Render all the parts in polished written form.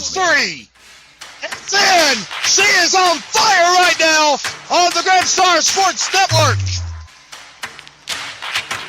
three. It's in. She is on fire right now on the Grand Star Sports Network.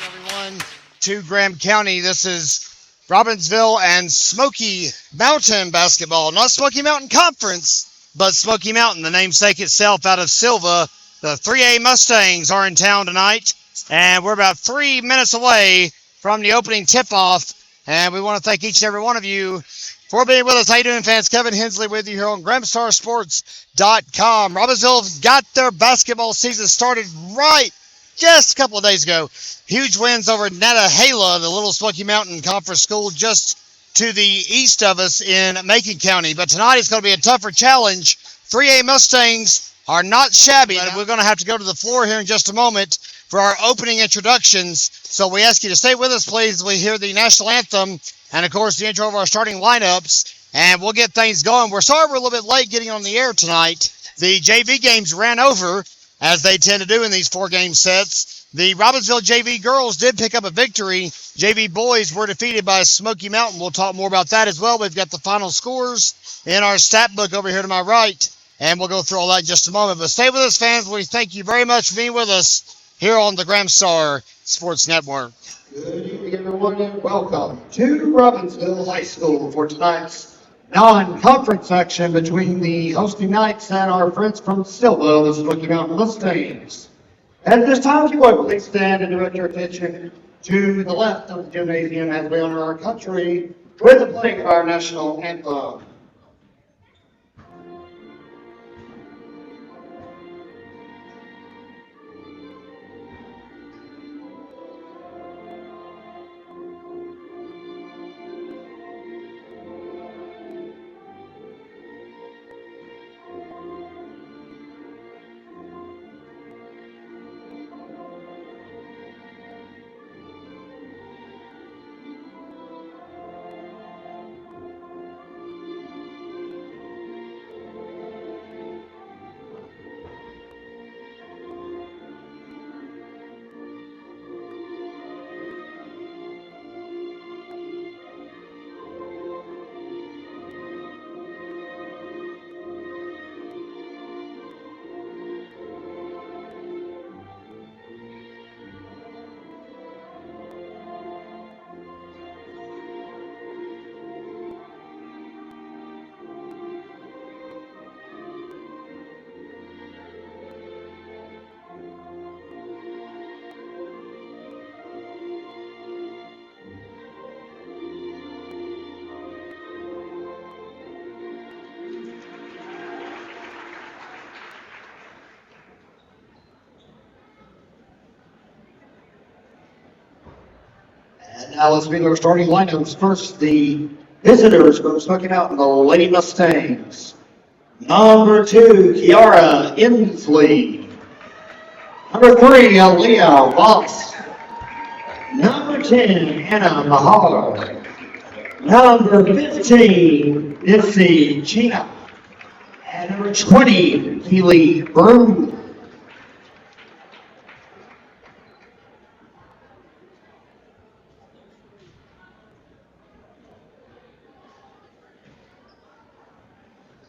Everyone to Graham County. This is Robbinsville and Smoky Mountain basketball. Not Smoky Mountain Conference, but Smoky Mountain, the namesake itself out of Silva. The 3A Mustangs are in town tonight, and we're about 3 minutes away from the opening tip-off. And we want to thank each and every one of you for being with us. How you doing, fans? Kevin Hensley with you here on GramStarSports.com. Robbinsville got their basketball season started right just a couple of days ago. Huge wins over Nantahala, the Little Smoky Mountain Conference school just to the east of us in Macon County. But tonight it's going to be a tougher challenge. 3A Mustangs are not shabby. We're going to have to go to the floor here in just a moment for our opening introductions. So we ask you to stay with us, please, as we hear the national anthem and, of course, the intro of our starting lineups. And we'll get things going. We're sorry we're a little bit late getting on the air tonight. The JV games ran over, as they tend to do in these four-game sets. The Robbinsville JV girls did pick up a victory. JV boys were defeated by Smoky Mountain. We'll talk more about that as well. We've got the final scores in our stat book over here to my right, and we'll go through all that in just a moment. But stay with us, fans. We thank you very much for being with us here on the GramStar Sports Network. Good evening, everyone, and welcome to Robbinsville High School for tonight's non-conference action between the hosting Knights and our friends from Silva, the Smoky Mountain Mustangs. At this time, if you would, please stand and direct your attention to the left of the gymnasium as we honor our country with the playing of our national anthem. Now let's meet our starting lineups. First, the visitors from Smoky Mountain, the Lady Mustangs. Number 2, Kiara Inslee. Number 3, Aaliyah Voss. Number 10, Anna Mahar. Number 15, Nissy China. And number 20, Keely Broom.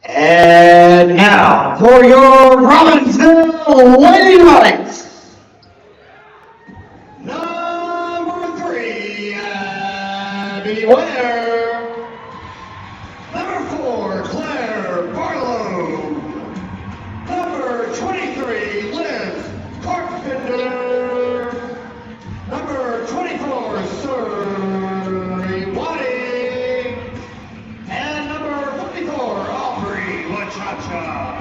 And now for your Robbinsville Lady Knights. Number 3, Abby Ware. Number 4, Claire Barlow. Number 23, Liz Carpenter. Number 24, Suri Wadi. And number 44, Cha-cha.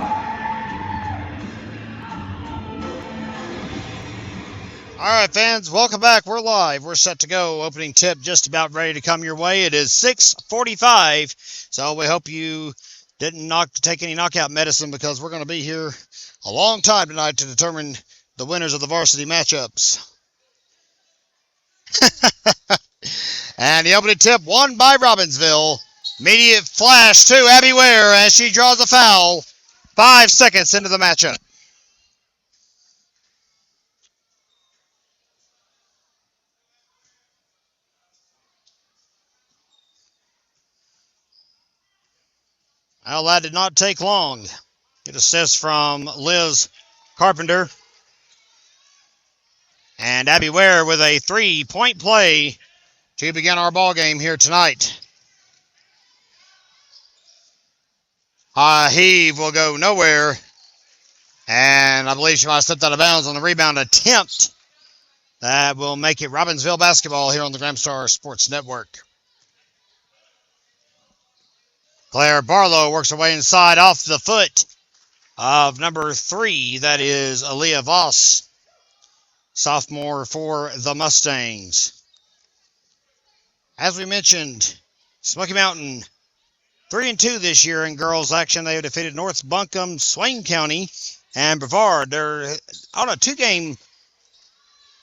All right, fans, welcome back. We're live. We're set to go. Opening tip just about ready to come your way. It is 6:45, so we hope you didn't take any knockout medicine because we're going to be here a long time tonight to determine the winners of the varsity matchups. And the opening tip won by Robbinsville. Immediate flash to Abby Ware as she draws a foul 5 seconds into the matchup. Well, that did not take long. Good assist from Liz Carpenter. And Abby Ware with a 3-point play to begin our ball game here tonight. High heave will go nowhere. And I believe she might have stepped out of bounds on the rebound attempt. That will make it Robbinsville basketball here on the Gramstar Sports Network. Claire Barlow works her way inside off the foot of number 3. That is Aaliyah Voss, sophomore for the Mustangs. As we mentioned, Smoky Mountain 3-2 this year in girls action. They have defeated North Buncombe, Swain County, and Brevard. They're on a 2-game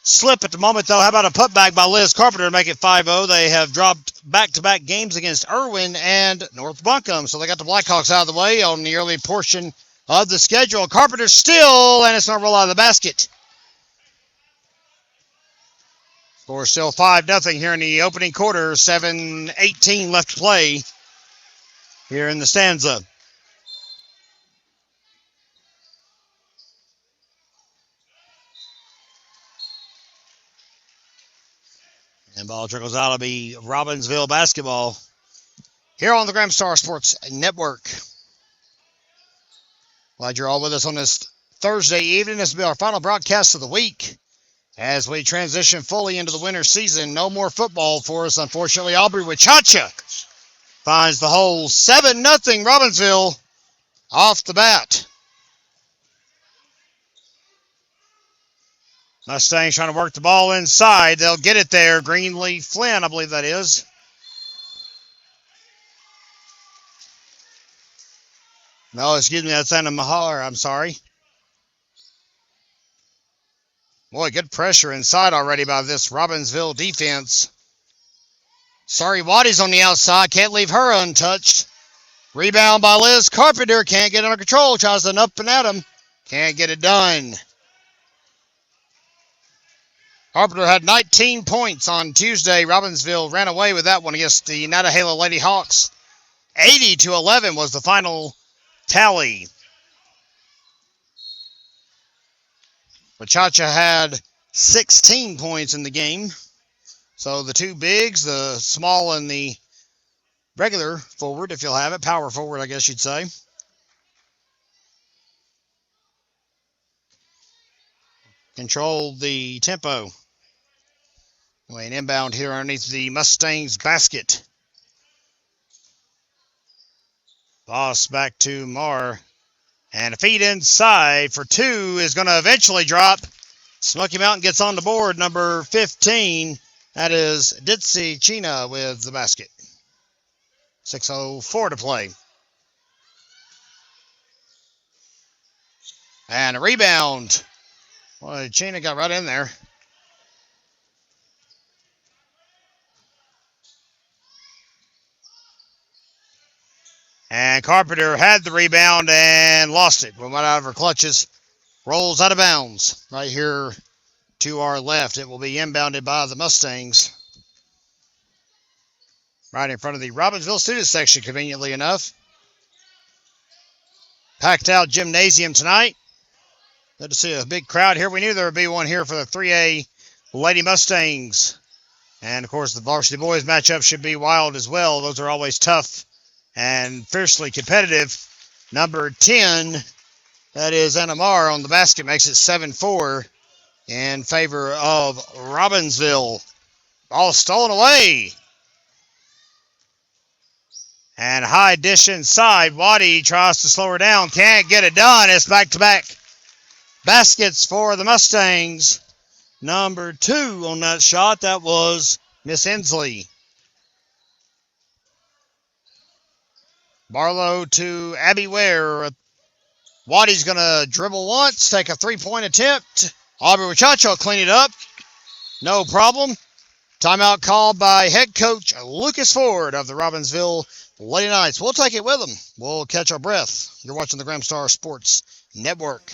slip at the moment, though. How about a putback by Liz Carpenter to make it 5-0? They have dropped back-to-back games against Irwin and North Buncombe, so they got the Blackhawks out of the way on the early portion of the schedule. Carpenter still, and it's not roll out of the basket. Score still 5-0 here in the opening quarter. 7:18 left to play here in the stanza. And ball trickles out. It'll be Robbinsville basketball here on the Gramstar Sports Network. Glad you're all with us on this Thursday evening. This will be our final broadcast of the week as we transition fully into the winter season. No more football for us, unfortunately. Aubrey Wachacha finds the hole. 7-0 Robbinsville off the bat. Mustangs trying to work the ball inside. They'll get it there. Greenlee Flynn, I believe that is. No, excuse me, that's Anna Mahar. I'm sorry. Boy, good pressure inside already by this Robbinsville defense. Sorry, Waddy's on the outside. Can't leave her untouched. Rebound by Liz Carpenter. Can't get under control. Tries to up and at him. Can't get it done. Carpenter had 19 points on Tuesday. Robbinsville ran away with that one against the Nantahala Lady Hawks. 80-11 was the final tally. Wachacha had 16 points in the game. So the two bigs, the small and the regular forward, if you'll have it, power forward, I guess you'd say. Controlled the tempo. An inbound here underneath the Mustangs basket. Boss back to Marr. And a feed inside for 2 is going to eventually drop. Smoky Mountain gets on the board, number 15. That is Ditzy China with the basket. 6:04 to play. And a rebound. Boy, China got right in there. And Carpenter had the rebound and lost it. Went out of her clutches. Rolls out of bounds right here to our left. It will be inbounded by the Mustangs. Right in front of the Robbinsville student section, conveniently enough. Packed out gymnasium tonight. Good to see a big crowd here. We knew there would be one here for the 3A Lady Mustangs. And, of course, the Varsity Boys matchup should be wild as well. Those are always tough and fiercely competitive. Number 10, that is Anamar on the basket, makes it 7-4 in favor of Robbinsville. Ball stolen away. And high dish inside. Waddy tries to slow her down. Can't get it done. It's back-to-back baskets for the Mustangs. Number 2 on that shot, that was Miss Inslee. Barlow to Abby Ware. Waddy's going to dribble once, take a 3-point attempt. Aubrey Wachacha will clean it up. No problem. Timeout called by head coach Lucas Ford of the Robbinsville Lady Knights. We'll take it with them. We'll catch our breath. You're watching the Gramstar Sports Network.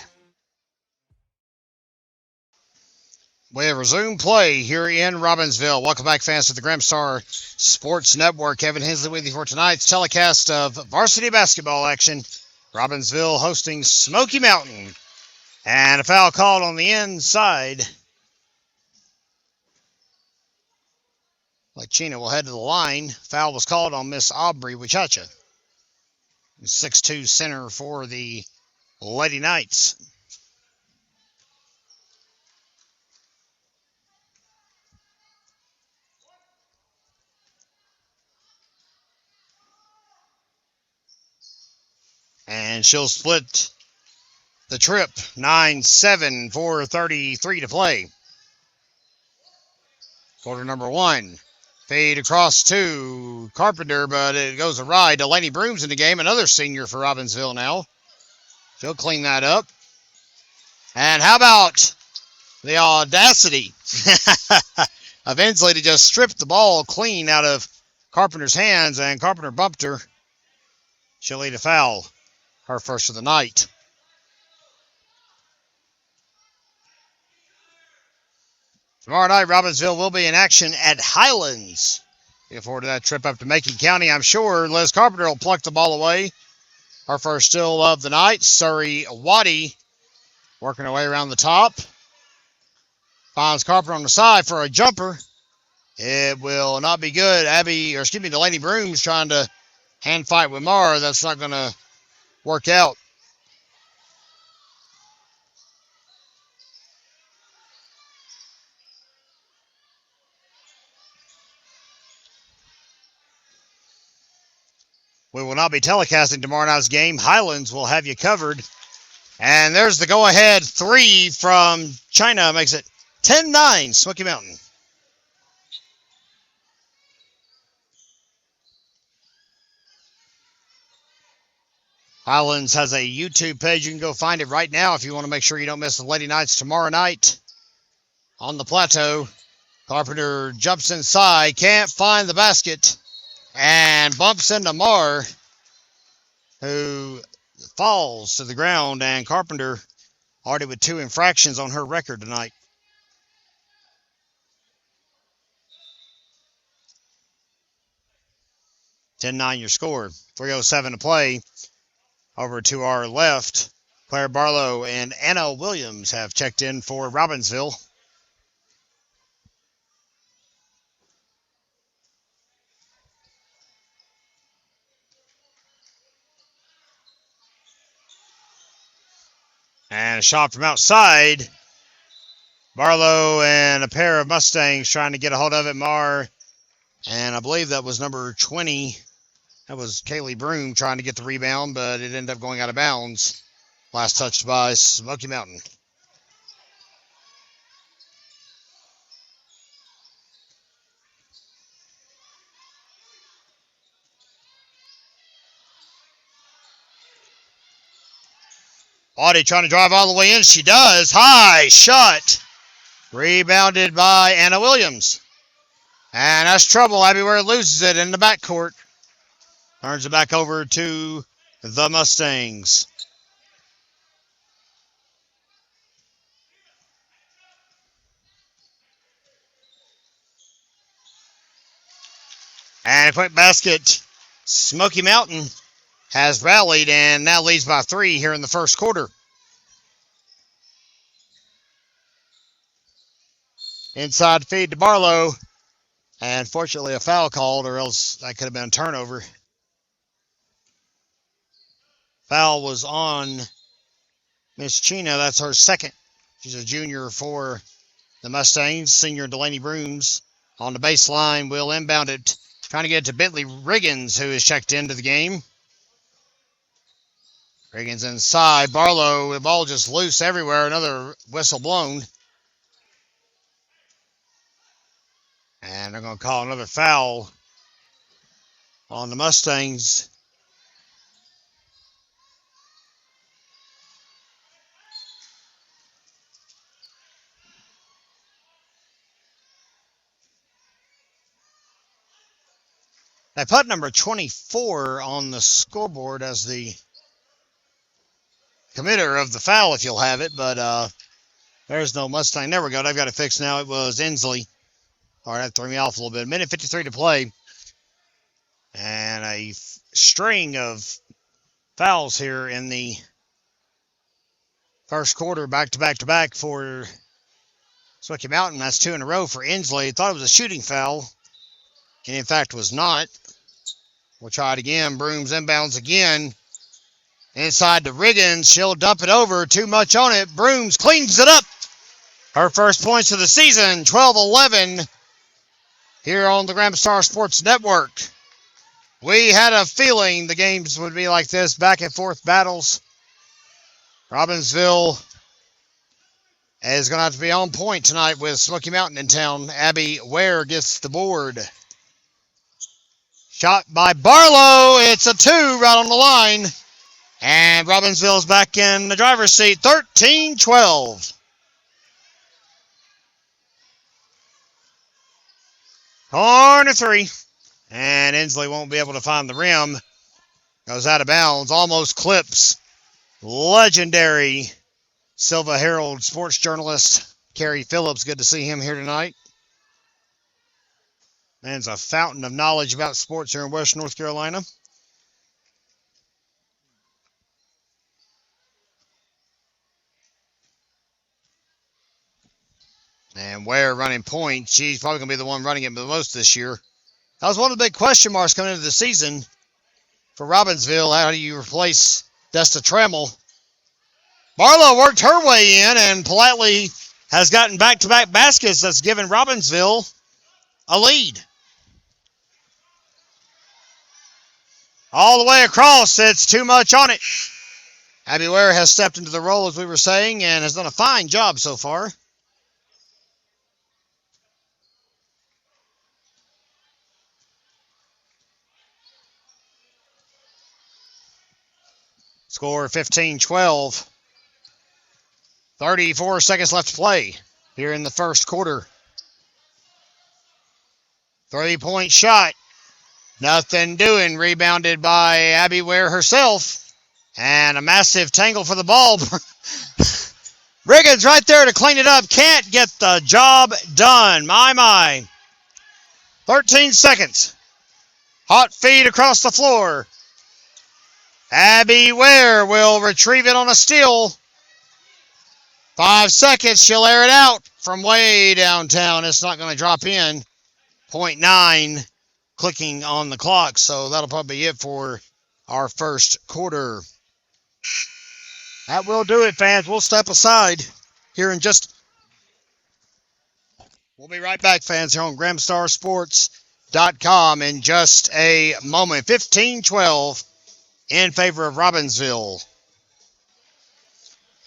We have resumed play here in Robbinsville. Welcome back, fans, to the Grimstar Sports Network. Kevin Hensley with you for tonight's telecast of varsity basketball action. Robbinsville hosting Smoky Mountain. And a foul called on the inside. Like Chena will head to the line. Foul was called on Miss Aubrey Wichacha. 6'2" center for the Lady Knights. And she'll split the trip. 9-7, 4:33 to play. Quarter number one. Fade across to Carpenter, but it goes awry. Delaney Brooms in the game, another senior for Robbinsville now. She'll clean that up. And how about the audacity of Inslee to just strip the ball clean out of Carpenter's hands, and Carpenter bumped her. She'll lead a foul, her first of the night. Tomorrow night, Robbinsville will be in action at Highlands. Looking forward to that trip up to Macon County, I'm sure. Liz Carpenter will pluck the ball away. Her first steal of the night. Surrey Waddy working her way around the top. Finds Carpenter on the side for a jumper. It will not be good. Delaney Brooms trying to hand fight with Mara. That's not going to work out. We will not be telecasting tomorrow night's game. Highlands will have you covered. And there's the go-ahead three from China. Makes it 10-9, Smoky Mountain. Highlands has a YouTube page. You can go find it right now if you want to make sure you don't miss the Lady Knights tomorrow night on the plateau. Carpenter jumps inside, can't find the basket, and bumps into Marr, who falls to the ground, and Carpenter already with 2 infractions on her record tonight. (10-9) your score. 3:07 to play. Over to our left, Claire Barlow and Anna Williams have checked in for Robbinsville. And a shot from outside. Barlow and a pair of Mustangs trying to get a hold of it. Marr, and I believe that was number 20. That was Kaylee Broom trying to get the rebound, but it ended up going out of bounds. Last touched by Smoky Mountain. Audie trying to drive all the way in. She does. High shot. Rebounded by Anna Williams. And that's trouble. Abby Ware loses it in the backcourt. Turns it back over to the Mustangs. And a quick basket. Smoky Mountain has rallied and now leads by 3 here in the first quarter. Inside feed to Barlow. And fortunately a foul called, or else that could have been a turnover. Foul was on Miss Chena. That's her second. She's a junior for the Mustangs. Senior Delaney Brooms on the baseline will inbound it. Trying to get it to Bentley Riggins, who is checked into the game. Riggins inside. Barlow, the ball just loose everywhere. Another whistle blown. And they're going to call another foul on the Mustangs. They put number 24 on the scoreboard as the committer of the foul, if you'll have it, but There's no Mustang. There we go. I've got it fixed now. It was Inslee. All right, that threw me off a little bit. Minute 53 to play. And a string of fouls here in the first quarter, back to back to back for Smoky Mountain. That's 2 in a row for Inslee. Thought it was a shooting foul, and in fact was not. We'll try it again. Brooms inbounds again. Inside to Riggins. She'll dump it over. Too much on it. Brooms cleans it up. Her first points of the season, 12-11, here on the Gramstar Sports Network. We had a feeling the games would be like this, back and forth battles. Robbinsville is going to have to be on point tonight with Smoky Mountain in town. Abby Ware gets the board. Shot by Barlow. It's a 2 right on the line. And Robbinsville's back in the driver's seat, 13-12. Corner 3. And Inslee won't be able to find the rim. Goes out of bounds. Almost clips legendary Silva Herald sports journalist Kerry Phillips. Good to see him here tonight. Man's a fountain of knowledge about sports here in West North Carolina. And Ware running point. She's probably going to be the one running it the most this year. That was one of the big question marks coming into the season for Robbinsville. How do you replace Desta Trammell? Barlow worked her way in and politely has gotten back-to-back baskets that's given Robbinsville a lead. All the way across, it's too much on it. Abby Ware has stepped into the role, as we were saying, and has done a fine job so far. Score 15-12. 34 seconds left to play here in the first quarter. 3-point shot. Nothing doing. Rebounded by Abby Ware herself. And a massive tangle for the ball. Riggins right there to clean it up. Can't get the job done. My. 13 seconds. Hot feed across the floor. Abby Ware will retrieve it on a steal. 5 seconds. She'll air it out from way downtown. It's not going to drop in. 0.9 clicking on the clock. So that'll probably be it for our first quarter. That will do it, fans. We'll step aside here in just... We'll be right back, fans, here on GramstarSports.com in just a moment. 15-12 in favor of Robbinsville.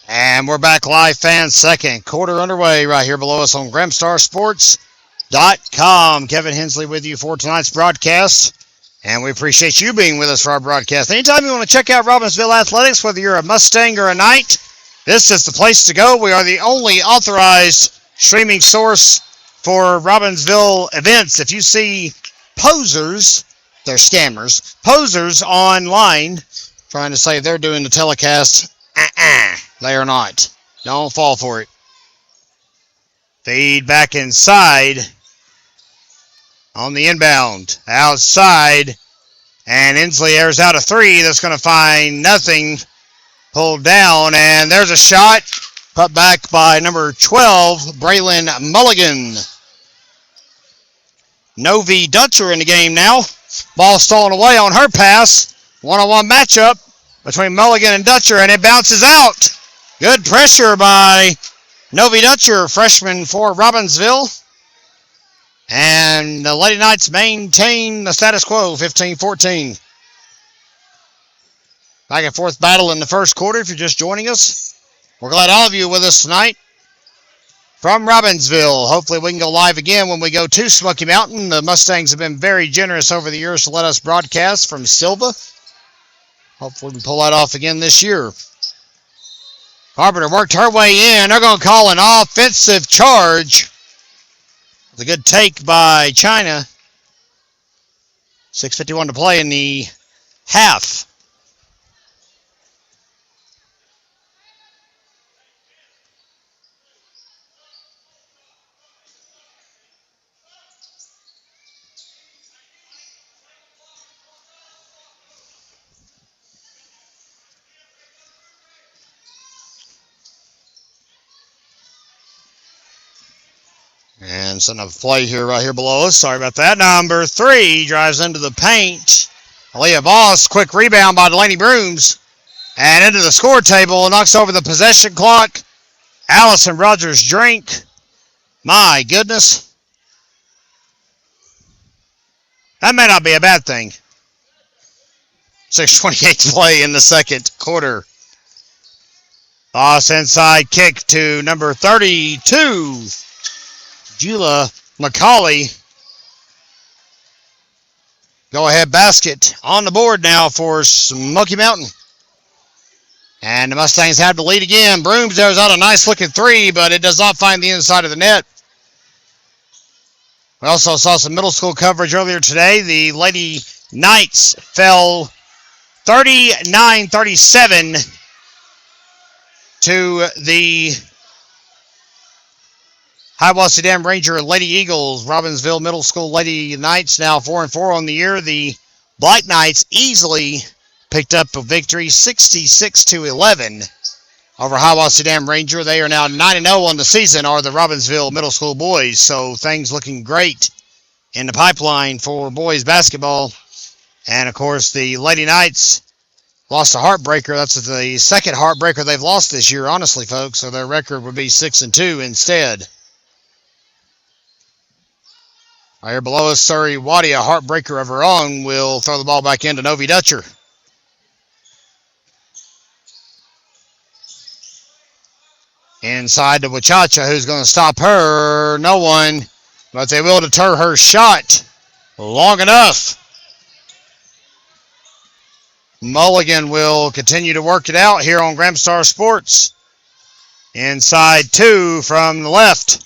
And we're back live, fans. Second quarter underway right here below us on GramstarSports.com. Kevin Hensley with you for tonight's broadcast. And we appreciate you being with us for our broadcast. Anytime you want to check out Robbinsville Athletics, whether you're a Mustang or a Knight, this is the place to go. We are the only authorized streaming source for Robbinsville events. If you see posers, they're scammers, posers online trying to say they're doing the telecast, they are not. Don't fall for it. Feed back inside on the inbound. Outside. And Inslee airs out a 3 that's going to find nothing. Pulled down. And there's a shot. Put back by number 12, Braylon Mulligan. Novi Dutcher in the game now. Ball stolen away on her pass. One-on-one matchup between Mulligan and Dutcher, and it bounces out. Good pressure by Novi Dutcher, freshman for Robbinsville. And the Lady Knights maintain the status quo, 15-14. Back and forth battle in the first quarter if you're just joining us. We're glad all of you are with us tonight from Robbinsville. Hopefully we can go live again when we go to Smoky Mountain. The Mustangs have been very generous over the years to let us broadcast from Silva. Hopefully we can pull that off again this year. Carpenter worked her way in. They're going to call an offensive charge. It's a good take by China. 6:51 to play in the half. And setting up a play here, right here below us. Sorry about that. Number 3 drives into the paint. Aaliyah Voss, quick rebound by Delaney Brooms. And into the score table, knocks over the possession clock. Allison Rogers Drink. My goodness. That may not be a bad thing. 6:28 to play in the second quarter. Voss inside kick to number 32. Jula McCauley. Go ahead basket on the board now for Smoky Mountain. And the Mustangs have the lead again. Brooms throws out a nice looking 3, but it does not find the inside of the net. We also saw some middle school coverage earlier today. The Lady Knights fell 39-37 to the Hiawassee Dam Ranger Lady Eagles. Robbinsville Middle School Lady Knights now 4-4 on the year. The Black Knights easily picked up a victory 66-11 over Hiawassee Dam Ranger. They are now 9-0 on the season, are the Robbinsville Middle School boys. So things looking great in the pipeline for boys basketball. And of course the Lady Knights lost a heartbreaker. That's the second heartbreaker they've lost this year, honestly, folks. So their record would be 6-2 instead. Right here below us, Surrey Waddy, a heartbreaker of her own, will throw the ball back into Novi Dutcher. Inside to Wachacha, who's going to stop her. No one, but they will deter her shot long enough. Mulligan will continue to work it out here on Gramstar Sports. Inside 2 from the left.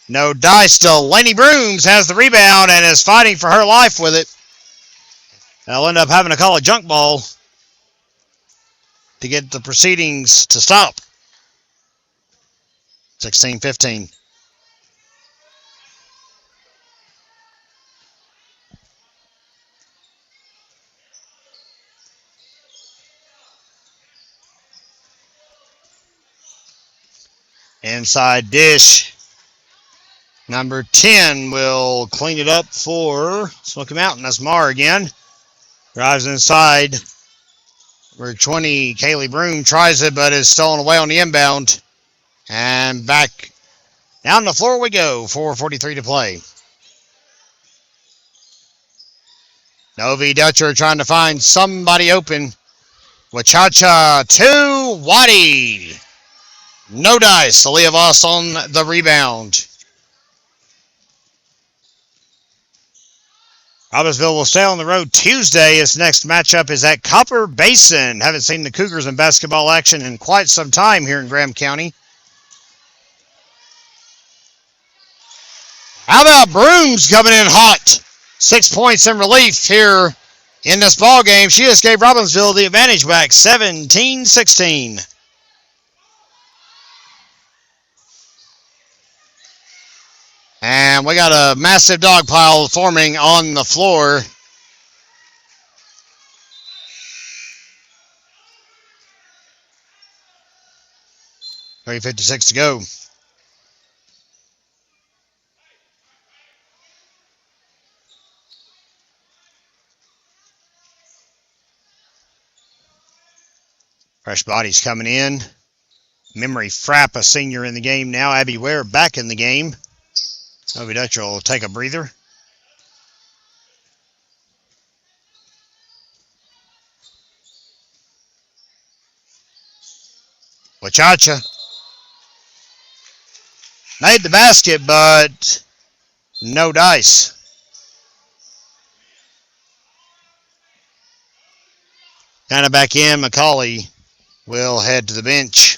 No dice still. Delaney Brooms has the rebound and is fighting for her life with it. They'll end up having to call a junk ball to get the proceedings to stop. 16-15. Inside dish. Number 10 will clean it up for Smoky Mountain. That's Marr again. Drives inside. Number 20, Kaylee Broom tries it, but is stolen away on the inbound. And back down the floor we go. 4:43 to play. Novi Dutcher trying to find somebody open. Wachacha to Waddy. No dice. Aaliyah Voss on the rebound. Robbinsville will stay on the road Tuesday. Its next matchup is at Copper Basin. Haven't seen the Cougars in basketball action in quite some time here in Graham County. How about Brooms coming in hot? 6 points in relief here in this ball game. She just gave Robbinsville the advantage back, 17-16. And we got a massive dog pile forming on the floor. $3:56 to go. Fresh bodies coming in. Memory Frapp, a senior in the game now. Abby Ware back in the game. Novi Dutcher will take a breather. Wachacha made the basket, but no dice. Kind of back in, McCauley will head to the bench.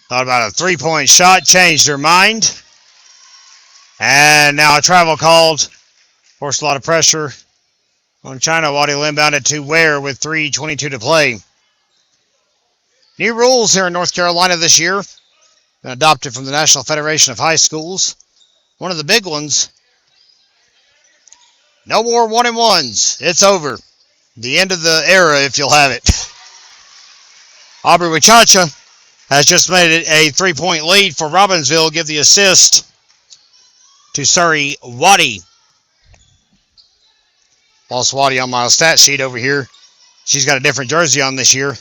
Thought about a three-point shot, changed her mind. And now a travel called. Forced a lot of pressure on China. Waddy will inbound it to Ware with 3:22 to play. New rules here in North Carolina this year. Been adopted from the National Federation of High Schools. one of the big ones. No more 1-and-1s. It's over. The end of the era, if you'll have it. Aubrey Wachacha has just made it a 3-point lead for Robbinsville. Give the assist to Surrey Waddy. Lost Waddy on my stat sheet over here. She's got a different jersey on this year.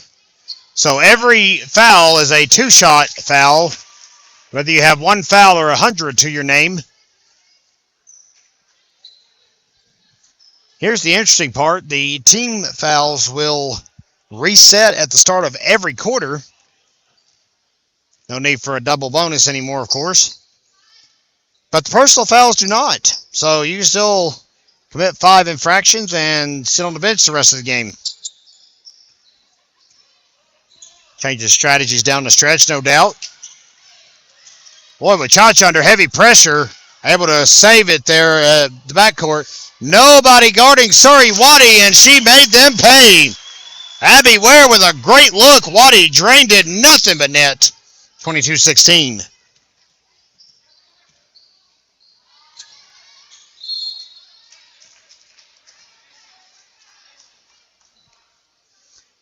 So every foul is a 2-shot foul, whether you have 1 foul or 100 to your name. Here's the interesting part. The team fouls will reset at the start of every quarter. No need for a double bonus anymore, of course. But the personal fouls do not. So you can still commit 5 infractions and sit on the bench the rest of the game. Changes strategies down the stretch, no doubt. Boy, Wachacha under heavy pressure, able to save it there at the backcourt. Nobody guarding Surrey Waddy, and she made them pay. Abby Ware with a great look. Waddy drained it, nothing but net. 22-16.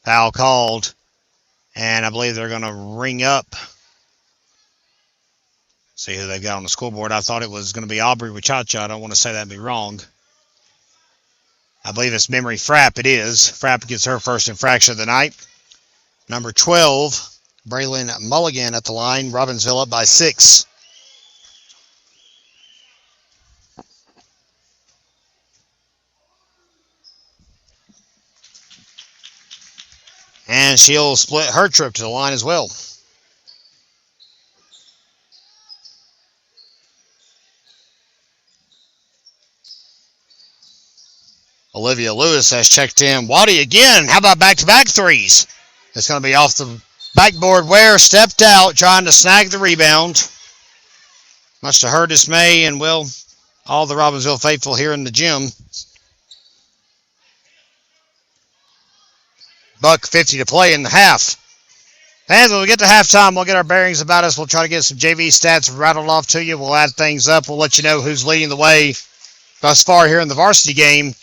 Foul called. And I believe they're going to ring up. See who they've got on the scoreboard. I thought it was going to be Aubrey Wachacha. I don't want to say that and be wrong. I believe it's Memory Frapp. It is. Frapp gets her first infraction of the night. Number 12, Braylon Mulligan at the line. Robbinsville up by 6. And she'll split her trip to the line as well. Olivia Lewis has checked in. Waddy again. How about back-to-back threes? It's going to be off the backboard. Ware stepped out trying to snag the rebound. Much to her dismay and, well, all the Robbinsville faithful here in the gym. $1.50 to play in the half. Fans, when we get to halftime, we'll get our bearings about us. We'll try to get some JV stats rattled off to you. We'll add things up. We'll let you know who's leading the way thus far here in the varsity game.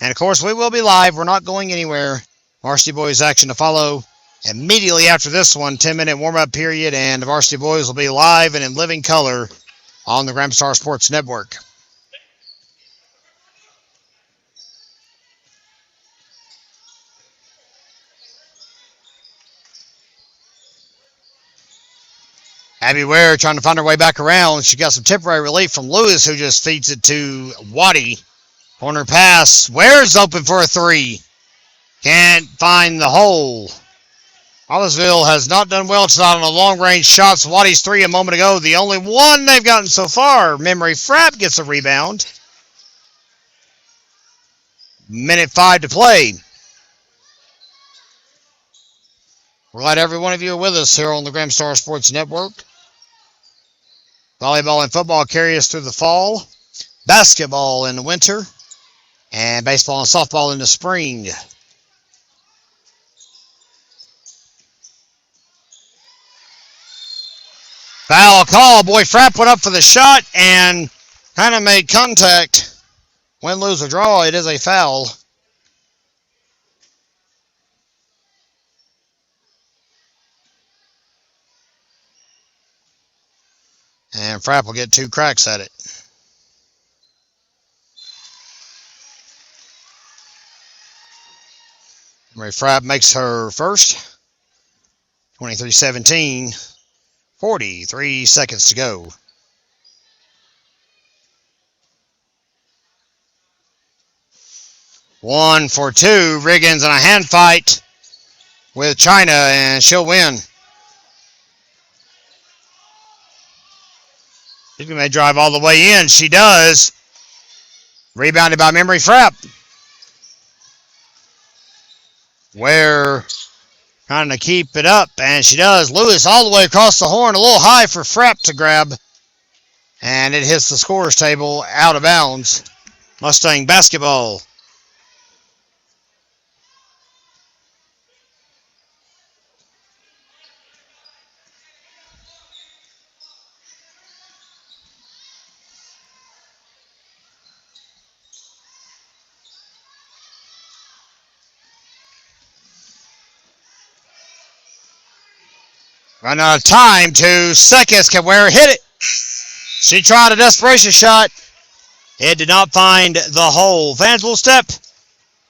And, of course, we will be live. We're not going anywhere. Varsity Boys action to follow immediately after this one. 10-minute warm-up period, and the Varsity Boys will be live and in living color on the Grand Star Sports Network. Abby Ware trying to find her way back around. She got some temporary relief from Lewis, who just feeds it to Waddy. Corner pass. Ware's open for a 3. Can't find the hole. Robbinsville has not done well tonight on the long-range shots. Waddy's 3 a moment ago. The only one they've gotten so far. Memory Frapp gets a rebound. Minute 5 to play. We're glad every one of you are with us here on the Grand Star Sports Network. Volleyball and football carry us through the fall. Basketball in the winter. And baseball and softball in the spring. Foul call. Boy, Frapp went up for the shot and kind of made contact. Win, lose, or draw, it is a foul. And Frapp will get 2 cracks at it. Mary Frapp makes her first. 23-17. 43 seconds to go. One for 2. Riggins in a hand fight with China, and she'll win. She may drive all the way in. She does. Rebounded by Memory Frapp. Ware trying to keep it up, and she does. Lewis all the way across the horn, a little high for Frapp to grab. And it hits the scorer's table out of bounds. Mustang basketball. Run out of time. 2 seconds. Can Ware hit it? She tried a desperation shot. It did not find the hole. Fans will step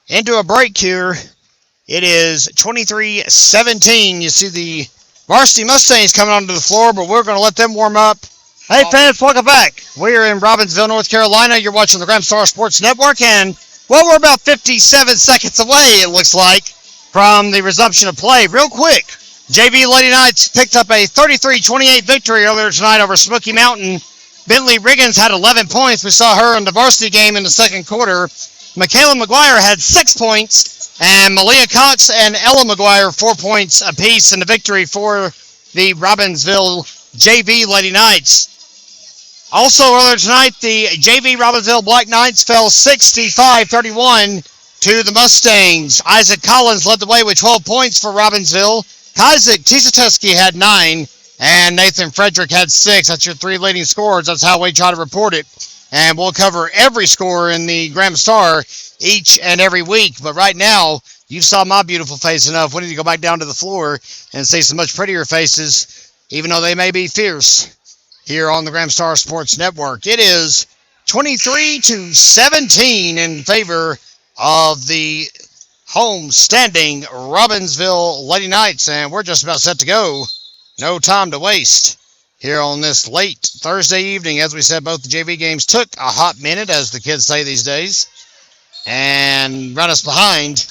into a break here. It is 23-17. You see the Varsity Mustangs coming onto the floor, but we're going to let them warm up. Hey, fans, welcome back. We are in Robbinsville, North Carolina. You're watching the Star Sports Network, and, well, we're about 57 seconds away, it looks like, from the resumption of play. Real quick, JV Lady Knights picked up a 33-28 victory earlier tonight over Smoky Mountain. Bentley Riggins had 11 points. We saw her in the varsity game in the second quarter. Michaela McGuire had 6 points, and Malia Cox and Ella McGuire 4 points apiece in the victory for the Robbinsville JV Lady Knights. Also earlier tonight, the JV Robbinsville Black Knights fell 65-31 to the Mustangs. Isaac Collins led the way with 12 points for Robbinsville. Isaac Tisatuski had 9, and Nathan Frederick had 6. That's your 3 leading scorers. That's how we try to report it. And we'll cover every score in the Graham Star each and every week. But right now, you saw my beautiful face enough. We need to go back down to the floor and see some much prettier faces, even though they may be fierce, here on the Graham Star Sports Network. It is 23-17 in favor of the home-standing Robbinsville Lady Knights, and we're just about set to go. No time to waste here on this late Thursday evening. As we said, both the JV games took a hot minute, as the kids say these days, and run us behind.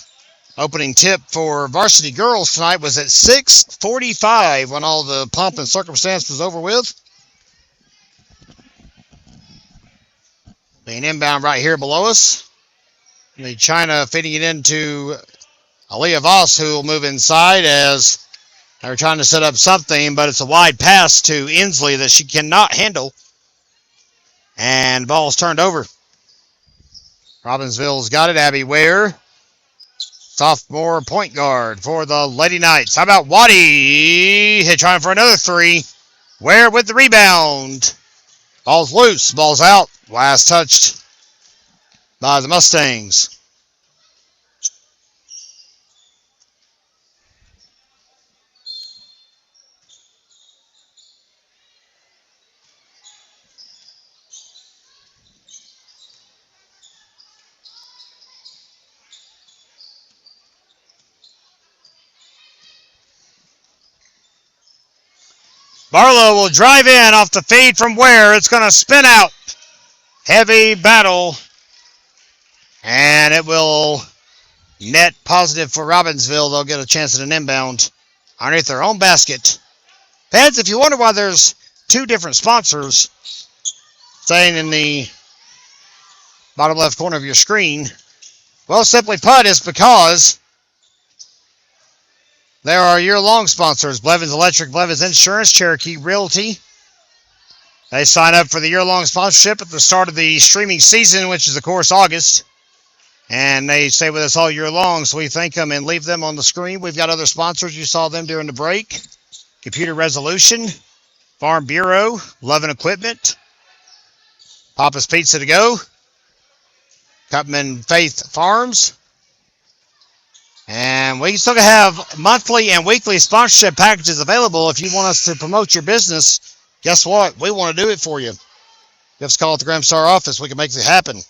Opening tip for varsity girls tonight was at 6:45 when all the pomp and circumstance was over with. Being inbound right here below us. The China feeding it into Aaliyah Voss, who will move inside as they're trying to set up something, but it's a wide pass to Inslee that she cannot handle. And ball's turned over. Robbinsville's got it. Abby Ware, sophomore point guard for the Lady Knights. How about Waddy? Trying for another 3. Ware with the rebound. Ball's loose. Ball's out. Last touched by the Mustangs. Barlow will drive in off the feed from Ware. It's going to spin out. Heavy battle. And it will net positive for Robbinsville. They'll get a chance at an inbound underneath their own basket. Fans, if you wonder why there's 2 different sponsors staying in the bottom left corner of your screen, well, simply put, it's because there are year-long sponsors. Blevins Electric, Blevins Insurance, Cherokee Realty. They sign up for the year-long sponsorship at the start of the streaming season, which is, of course, August. And they stay with us all year long, so we thank them and leave them on the screen. We've got other sponsors. You saw them during the break. Computer Resolution, Farm Bureau, Love and Equipment, Papa's Pizza to Go, Cutman Faith Farms. And we still have monthly and weekly sponsorship packages available. If you want us to promote your business, guess what? We want to do it for you. Just call at the Graham Star office. We can make it happen.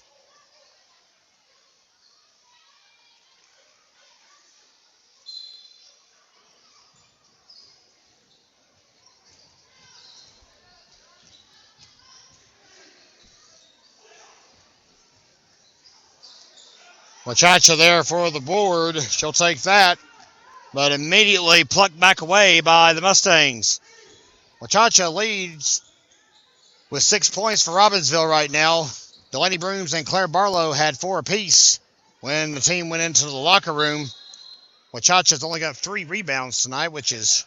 Wachacha there for the board. She'll take that, but immediately plucked back away by the Mustangs. Wachacha leads with 6 points for Robbinsville right now. Delaney Brooms and Claire Barlow had 4 apiece when the team went into the locker room. Wachacha's only got 3 rebounds tonight, which is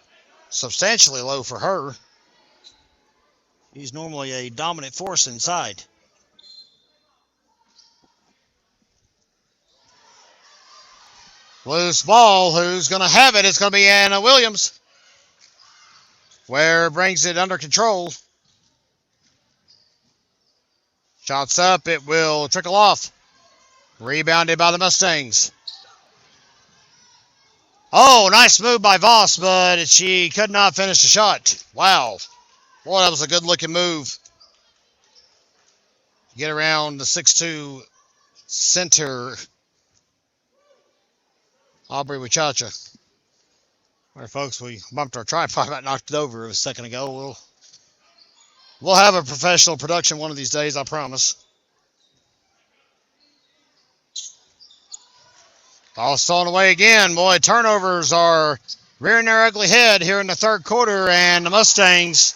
substantially low for her. She's normally a dominant force inside. Loose ball. Who's going to have it? It's going to be Anna Williams. Ware brings it under control. Shots up. It will trickle off. Rebounded by the Mustangs. Oh, nice move by Voss, but she could not finish the shot. Wow. Boy, that was a good-looking move. Get around the 6'2" center, Aubrey Wachacha. All right, folks, we bumped our tripod, about knocked it over a second ago. We'll have a professional production one of these days, I promise. All stolen away again. Boy, turnovers are rearing their ugly head here in the third quarter, and the Mustangs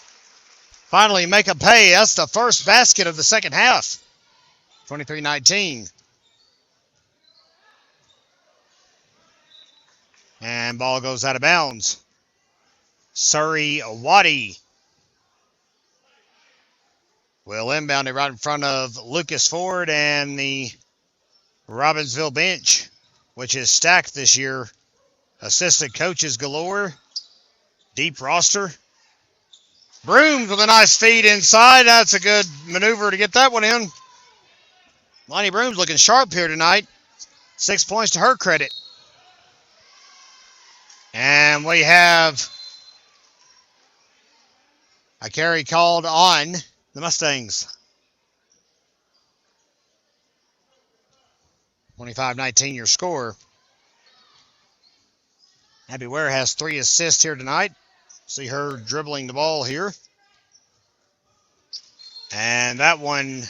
finally make a pay. That's the first basket of the second half. 23-19. And ball goes out of bounds. Surrey Waddy will inbound it right in front of Lucas Ford and the Robbinsville bench, which is stacked this year. Assistant coaches galore. Deep roster. Brooms with a nice feed inside. That's a good maneuver to get that one in. Lonnie Brooms looking sharp here tonight. 6 points to her credit. And we have a carry called on the Mustangs. 25-19 your score. Abby Ware has 3 assists here tonight. See her dribbling the ball here. And that one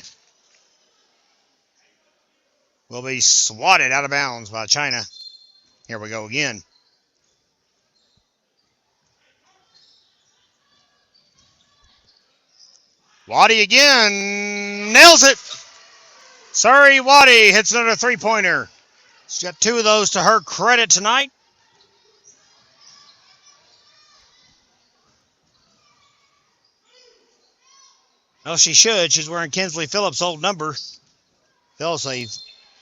will be swatted out of bounds by China. Here we go again. Waddy again. Nails it. Surrey Waddy hits another three-pointer. She's got 2 of those to her credit tonight. Well, she should. She's wearing Kinsley Phillips' old number. Phillips, a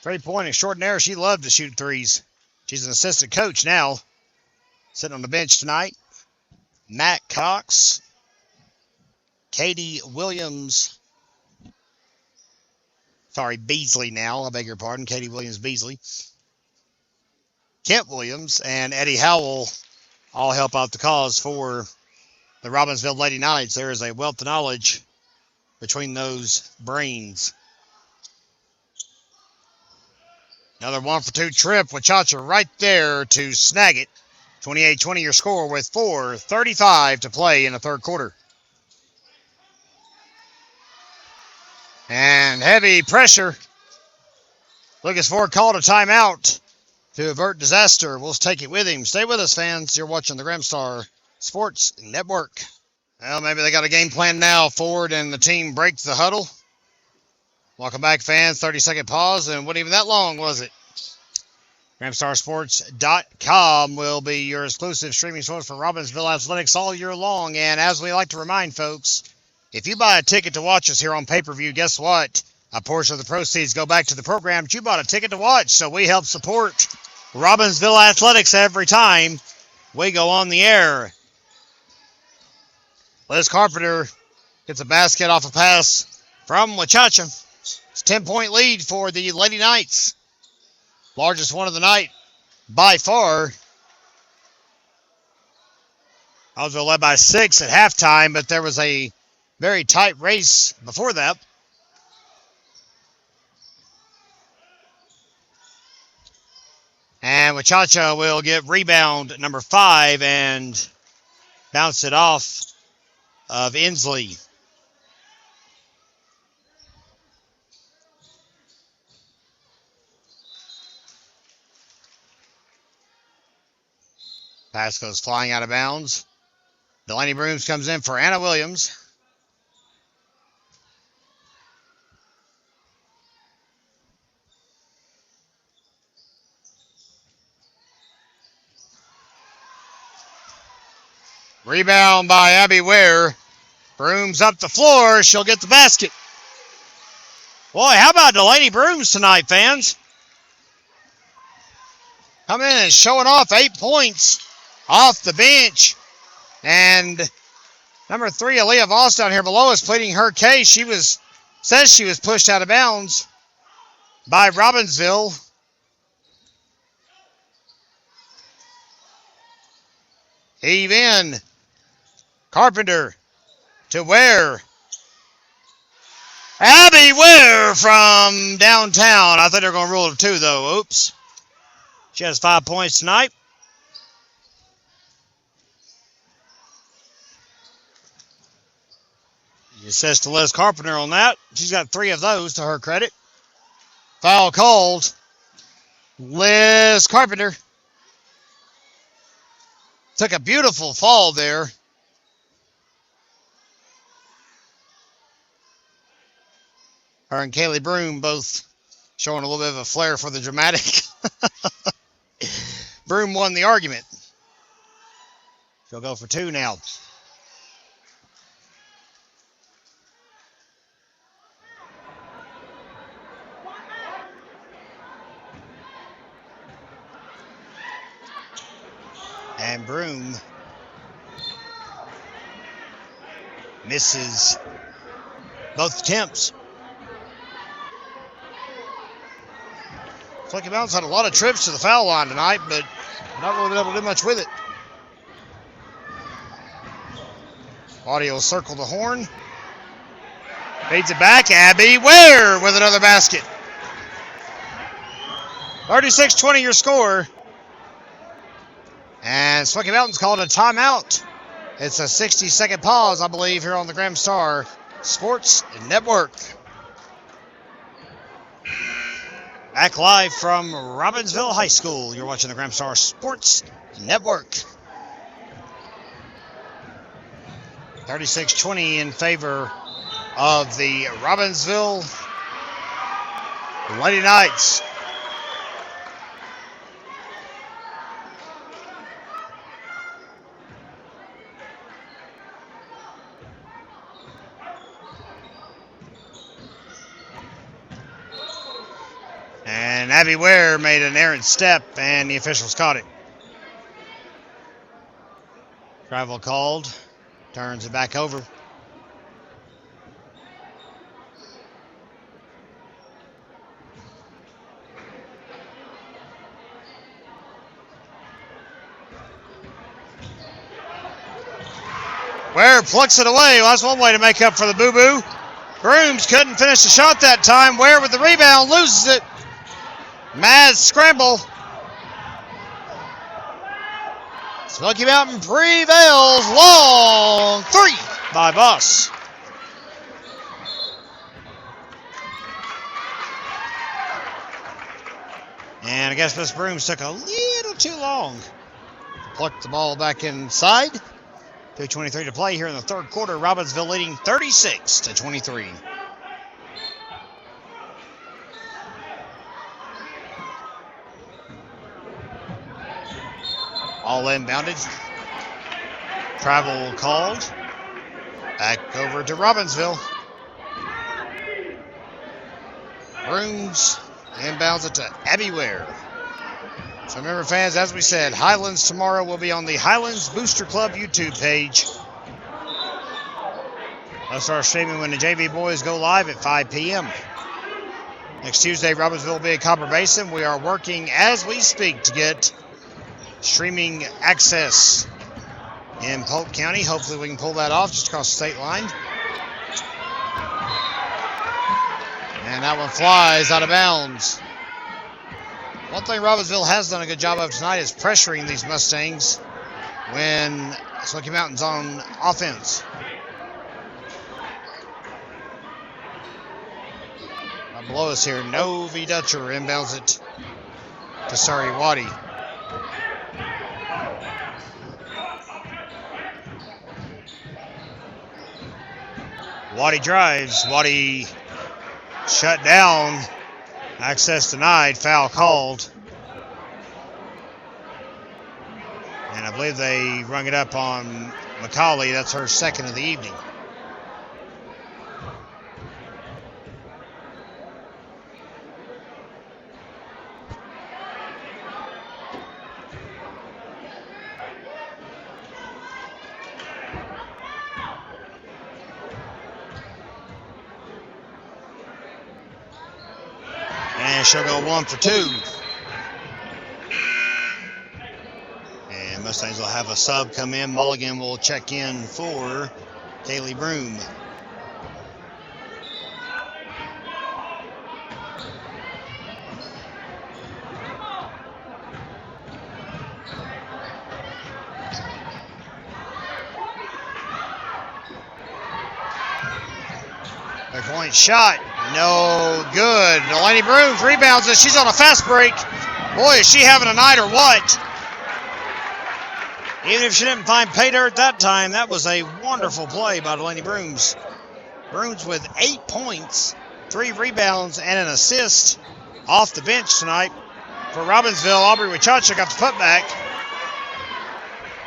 three-point extraordinaire. She loved to shoot threes. She's an assistant coach now. Sitting on the bench tonight. Matt Cox. Katie Williams. Sorry, Beasley now. I beg your pardon. Katie Williams Beasley. Kent Williams and Eddie Howell all help out the cause for the Robbinsville Lady Knights. There is a wealth of knowledge between those brains. Another 1-for-2 trip with Chacha right there to snag it. 28-20 your score with 4:35 to play in the third quarter. And heavy pressure. Lucas Ford called a timeout to avert disaster. We'll take it with him. Stay with us, fans. You're watching the Gramstar Sports Network. Well, maybe they got a game plan now. Ford and the team break the huddle. Welcome back, fans. 30-second pause, and wasn't even that long, was it? GramstarSports.com will be your exclusive streaming source for Robbinsville Athletics all year long. And as we like to remind folks, if you buy a ticket to watch us here on pay-per-view, guess what? A portion of the proceeds go back to the program that you bought a ticket to watch. So we help support Robbinsville Athletics every time we go on the air. Liz Carpenter gets a basket off a pass from Wachacha. It's a 10-point lead for the Lady Knights. Largest one of the night by far. Oswald led by 6 at halftime, but there was a very tight race before that. And Wachacha will get rebound number 5 and bounce it off of Inslee. Pass goes flying out of bounds. Delaney Brooms comes in for Anna Williams. Rebound by Abby Ware. Brooms up the floor. She'll get the basket. Boy, how about Delaney Brooms tonight, fans? Coming in and showing off 8 points off the bench. And number 3, Aaliyah Voss down here below is pleading her case. Says she was pushed out of bounds by Robbinsville. Heave in. Carpenter to Ware. Abby Ware from downtown. I thought they were going to rule it 2, though. Oops. She has 5 points tonight. Assist to Liz Carpenter on that. She's got 3 of those to her credit. Foul called. Liz Carpenter took a beautiful fall there. Her and Kaylee Broom both showing a little bit of a flair for the dramatic. Broom won the argument. She'll go for 2 now. And Broom misses both attempts. Smoky Mountains had a lot of trips to the foul line tonight, but not really been able to do much with it. Waddy will circle the horn. Feeds it back. Abby Ware with another basket. 36-20 your score. And Smoky Mountains called a timeout. It's a 60-second pause, I believe, here on the Graham Star Sports Network. Back live from Robbinsville High School. You're watching the Graham Star Sports Network. 36-20 in favor of the Robbinsville Lady Knights. And Abby Ware made an errant step, and the officials caught it. Travel called. Turns it back over. Ware plucks it away. Well, that's one way to make up for the boo-boo. Brooms couldn't finish the shot that time. Ware with the rebound loses it. Mad scramble. Smoky Mountain prevails. Long 3 by Boss. And I guess Miss Brooms took a little too long. Plucked the ball back inside. 2:23 to play here in the third quarter. Robbinsville leading 36-23. All inbounded. Travel called. Back over to Robbinsville. Brooms inbounds it to Abby Ware. So remember, fans, as we said, Highlands tomorrow will be on the Highlands Booster Club YouTube page. They'll start streaming when the JV boys go live at 5 p.m. Next Tuesday, Robbinsville will be at Copper Basin. We are working as we speak to get streaming access in Polk County. Hopefully we can pull that off just across the state line. And that one flies out of bounds. One thing Robbinsville has done a good job of tonight is pressuring these Mustangs when Smoky Mountain's on offense. Right below us here, Novi Dutcher inbounds it to Surrey Waddy. Waddy drives. Waddy shut down. Access denied. Foul called. And I believe they rung it up on McCauley. That's her second of the evening. And she'll go 1 for 2. And And Mustangs will have a sub come in. Mulligan will check in for Kaylee Broom. Point shot, no good. Delaney Brooms rebounds it. She's on a fast break. Boy, is she having a night or what? Even if she didn't find pay dirt that time, that was a wonderful play by Delaney Brooms. Brooms with 8 points, 3 rebounds, and an assist off the bench tonight. For Robbinsville, Aubrey Wachacha got the putback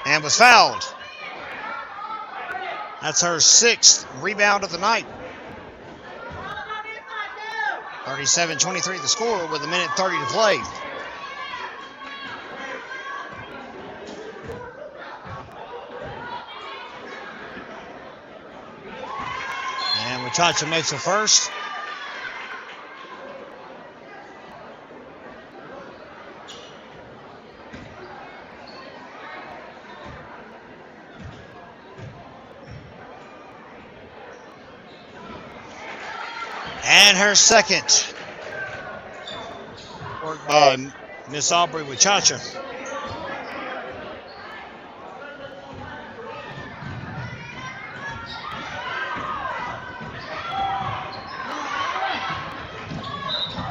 and was fouled. That's her 6th rebound of the night. 37-23 the score with 1:30 to play. And Wachacha makes her first. And her second. Worked by Miss Aubrey Wachacha.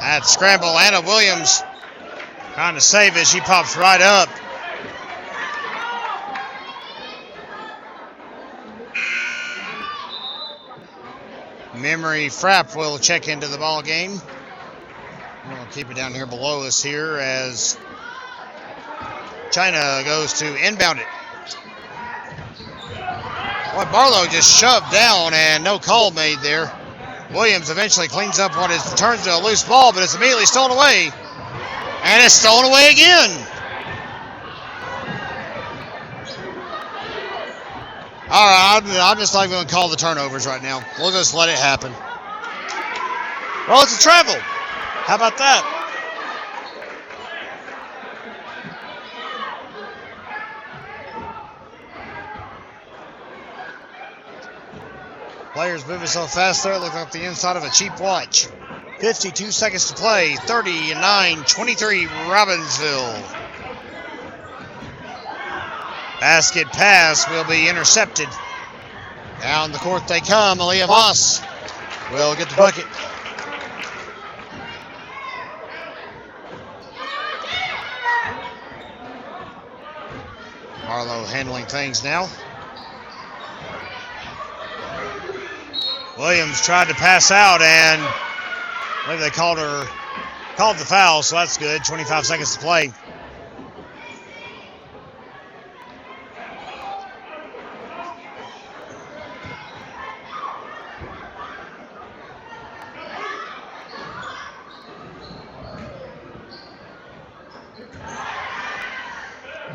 That scramble, Anna Williams trying to save it. She pops right up. Memory Frapp will check into the ball game. We're going to keep it down here below us here as China goes to inbound it. Boy, Barlow just shoved down and no call made there. Williams eventually cleans up what is turns to a loose ball, but it's immediately stolen away. And it's stolen away again. All right, I'm just not going to call the turnovers right now. We'll just let it happen. Well, it's a travel. How about that? Players moving so fast there, looking like the inside of a cheap watch. 52 seconds to play. 39-23 Robbinsville. Basket pass will be intercepted. Down the court they come. Aaliyah Moss will get the bucket. Barlow handling things now. Williams tried to pass out and maybe they called the foul, so that's good. 25 seconds to play.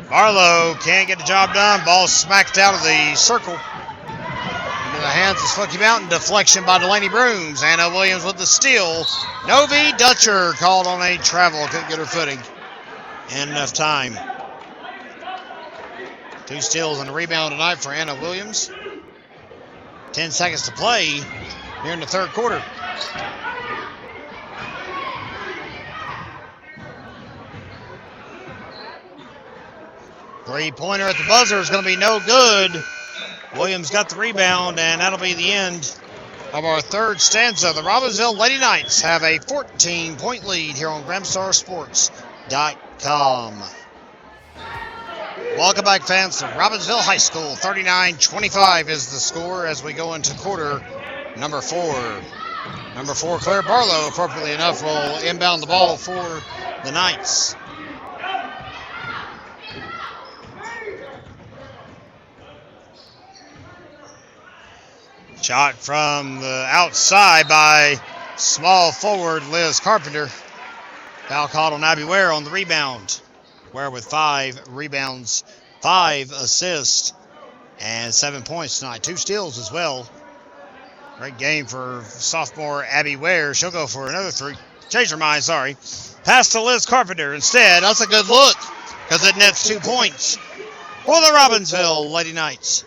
Barlow can't get the job done. Ball smacked out of the circle. Into the hands of Smoky Mountain. Deflection by Delaney Brooms. Anna Williams with the steal. Novi Dutcher called on a travel. Couldn't get her footing in enough time. 2 steals and a rebound tonight for Anna Williams. 10 seconds to play here in the third quarter. Three-pointer at the buzzer is going to be no good. Williams got the rebound, and that'll be the end of our third stanza. The Robbinsville Lady Knights have a 14-point lead here on GramStarSports.com. Welcome back, fans, to Robbinsville High School. 39-25 is the score as we go into quarter number 4. Number 4, Claire Barlow, appropriately enough, will inbound the ball for the Knights. Shot from the outside by small forward Liz Carpenter. Foul called on Abby Ware on the rebound. Ware with 5 rebounds, 5 assists, and 7 points tonight. 2 steals as well. Great game for sophomore Abby Ware. She'll go for another 3. Change her mind, sorry. Pass to Liz Carpenter instead. That's a good look because it nets 2 points. for the Robbinsville Lady Knights.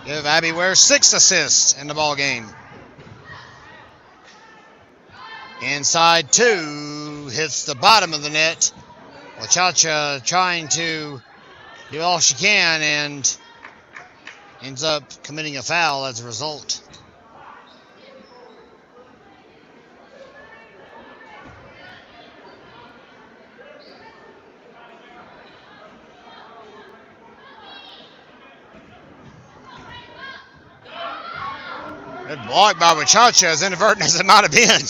Give Abby Ware 6 assists in the ball game. Inside 2, hits the bottom of the net. Wachacha trying to do all she can and ends up committing a foul as a result. Good block by Wachacha, as inadvertent as it might have been.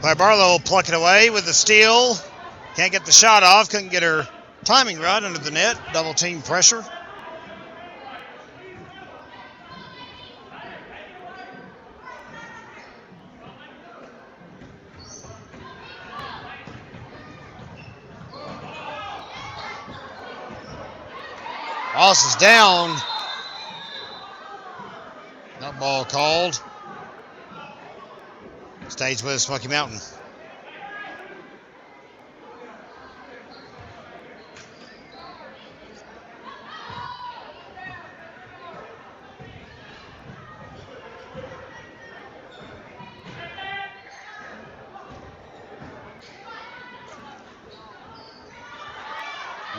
By Barlow will pluck it away with the steal. Can't get the shot off. Couldn't get her timing right under the net. Double team pressure. Ross is down. That ball called. Stays with Smoky Mountain.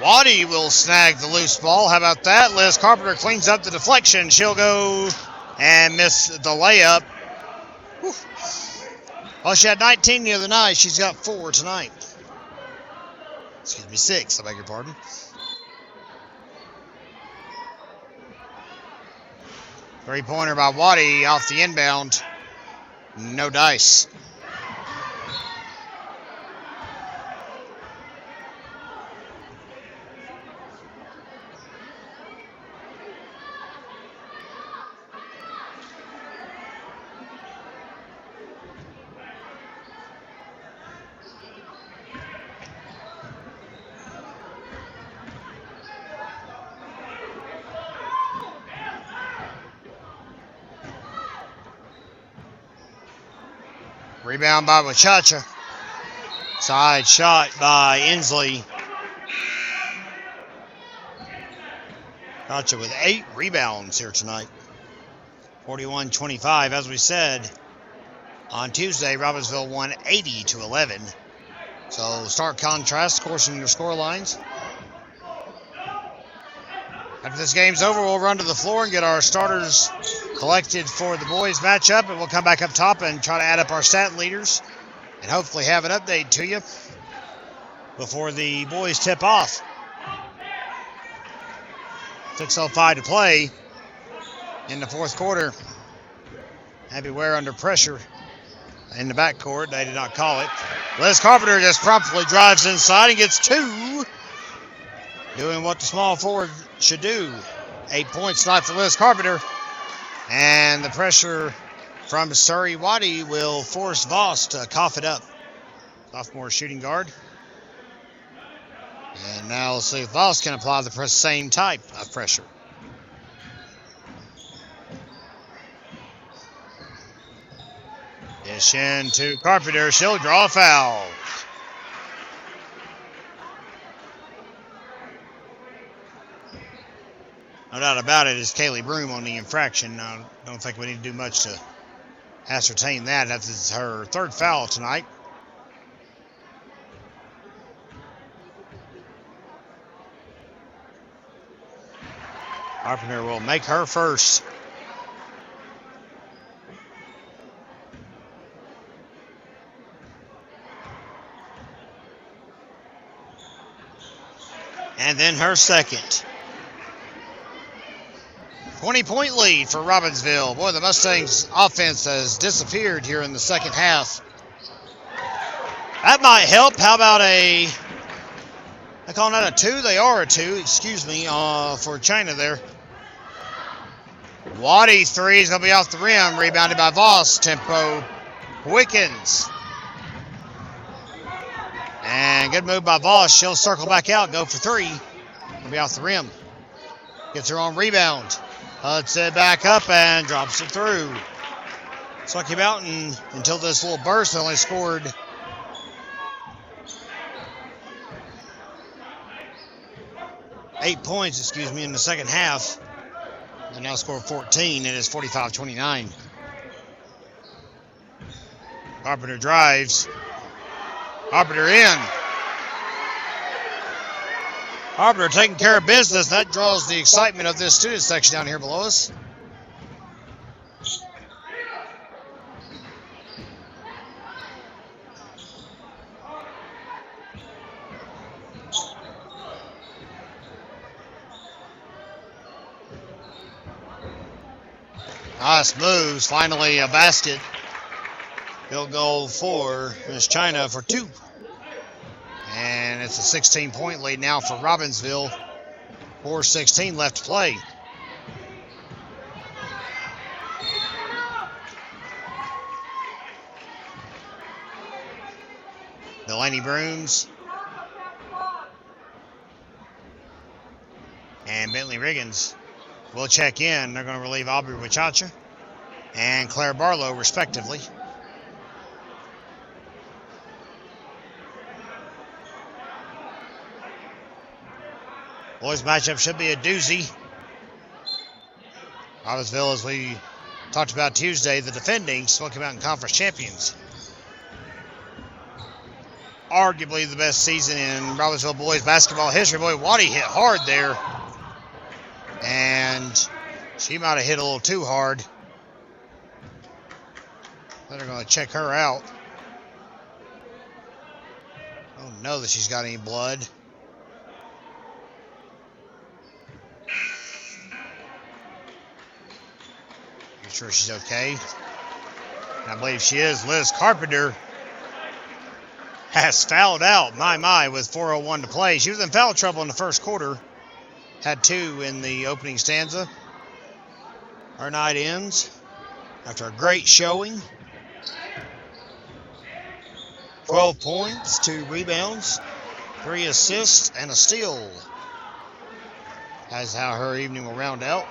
Waddy will snag the loose ball. How about that? Liz Carpenter cleans up the deflection. She'll go and miss the layup. Whew. Well, she had 19 the other night. She's got 4 tonight. Excuse me, 6. I beg your pardon. Three-pointer by Waddy off the inbound. No dice. Rebound by Wachacha. Side shot by Inslee. Wachacha with 8 rebounds here tonight. 41-25. As we said, on Tuesday, Robbinsville won 80-11. So stark contrast, of course, in your score lines. After this game's over, we'll run to the floor and get our starters collected for the boys matchup, and we'll come back up top and try to add up our stat leaders and hopefully have an update to you before the boys tip off. 6:05 to play in the fourth quarter. Abby Ware under pressure in the backcourt. They did not call it. Liz Carpenter just promptly drives inside and gets 2. Doing what the small forward should do. 8 points tonight for Liz Carpenter. And the pressure from Surrey Waddy will force Voss to cough it up. Sophomore shooting guard. And now let's see if Voss can apply the same type of pressure. Dish in to Carpenter. She'll draw a foul. No doubt about it, is Kaylee Broom on the infraction. I don't think we need to do much to ascertain that. That's her 3rd foul tonight. Carpenter will make her first. And then her second. 20-point lead for Robbinsville. Boy, the Mustangs offense has disappeared here in the second half. That might help. How about they calling that a 2? They are a 2, excuse me, for China there. Waddy 3 is going to be off the rim. Rebounded by Voss. Tempo quickens. And good move by Voss. She'll circle back out, go for 3. Going to be off the rim. Gets her on rebound. Huts it back up and drops it through. Smoky Mountain, until this little burst, only scored 8 points, in the second half. They now score 14, and it's 45-29. Carpenter drives. Carpenter in. Carpenter taking care of business. That draws the excitement of this student section down here below us. Nice moves. Finally a basket. Field goal for Miss China for 2. And it's a 16-point lead now for Robbinsville. 4:16 left to play. Delaney Brooms and Bentley Riggins will check in. They're going to relieve Aubrey Wachacha and Claire Barlow, respectively. Boys matchup should be a doozy. Robbinsville, as we talked about Tuesday, the defending Smoky Mountain Conference champions. Arguably the best season in Robbinsville boys basketball history. Boy, Waddy hit hard there. And she might have hit a little too hard. They're going to check her out. I don't know that she's got any blood. Make sure she's okay. And I believe she is. Liz Carpenter has fouled out, my, with 4:01 to play. She was in foul trouble in the first quarter. Had 2 in the opening stanza. Our night ends after a great showing. 12 points, 2 rebounds, 3 assists, and a steal. That's how her evening will round out.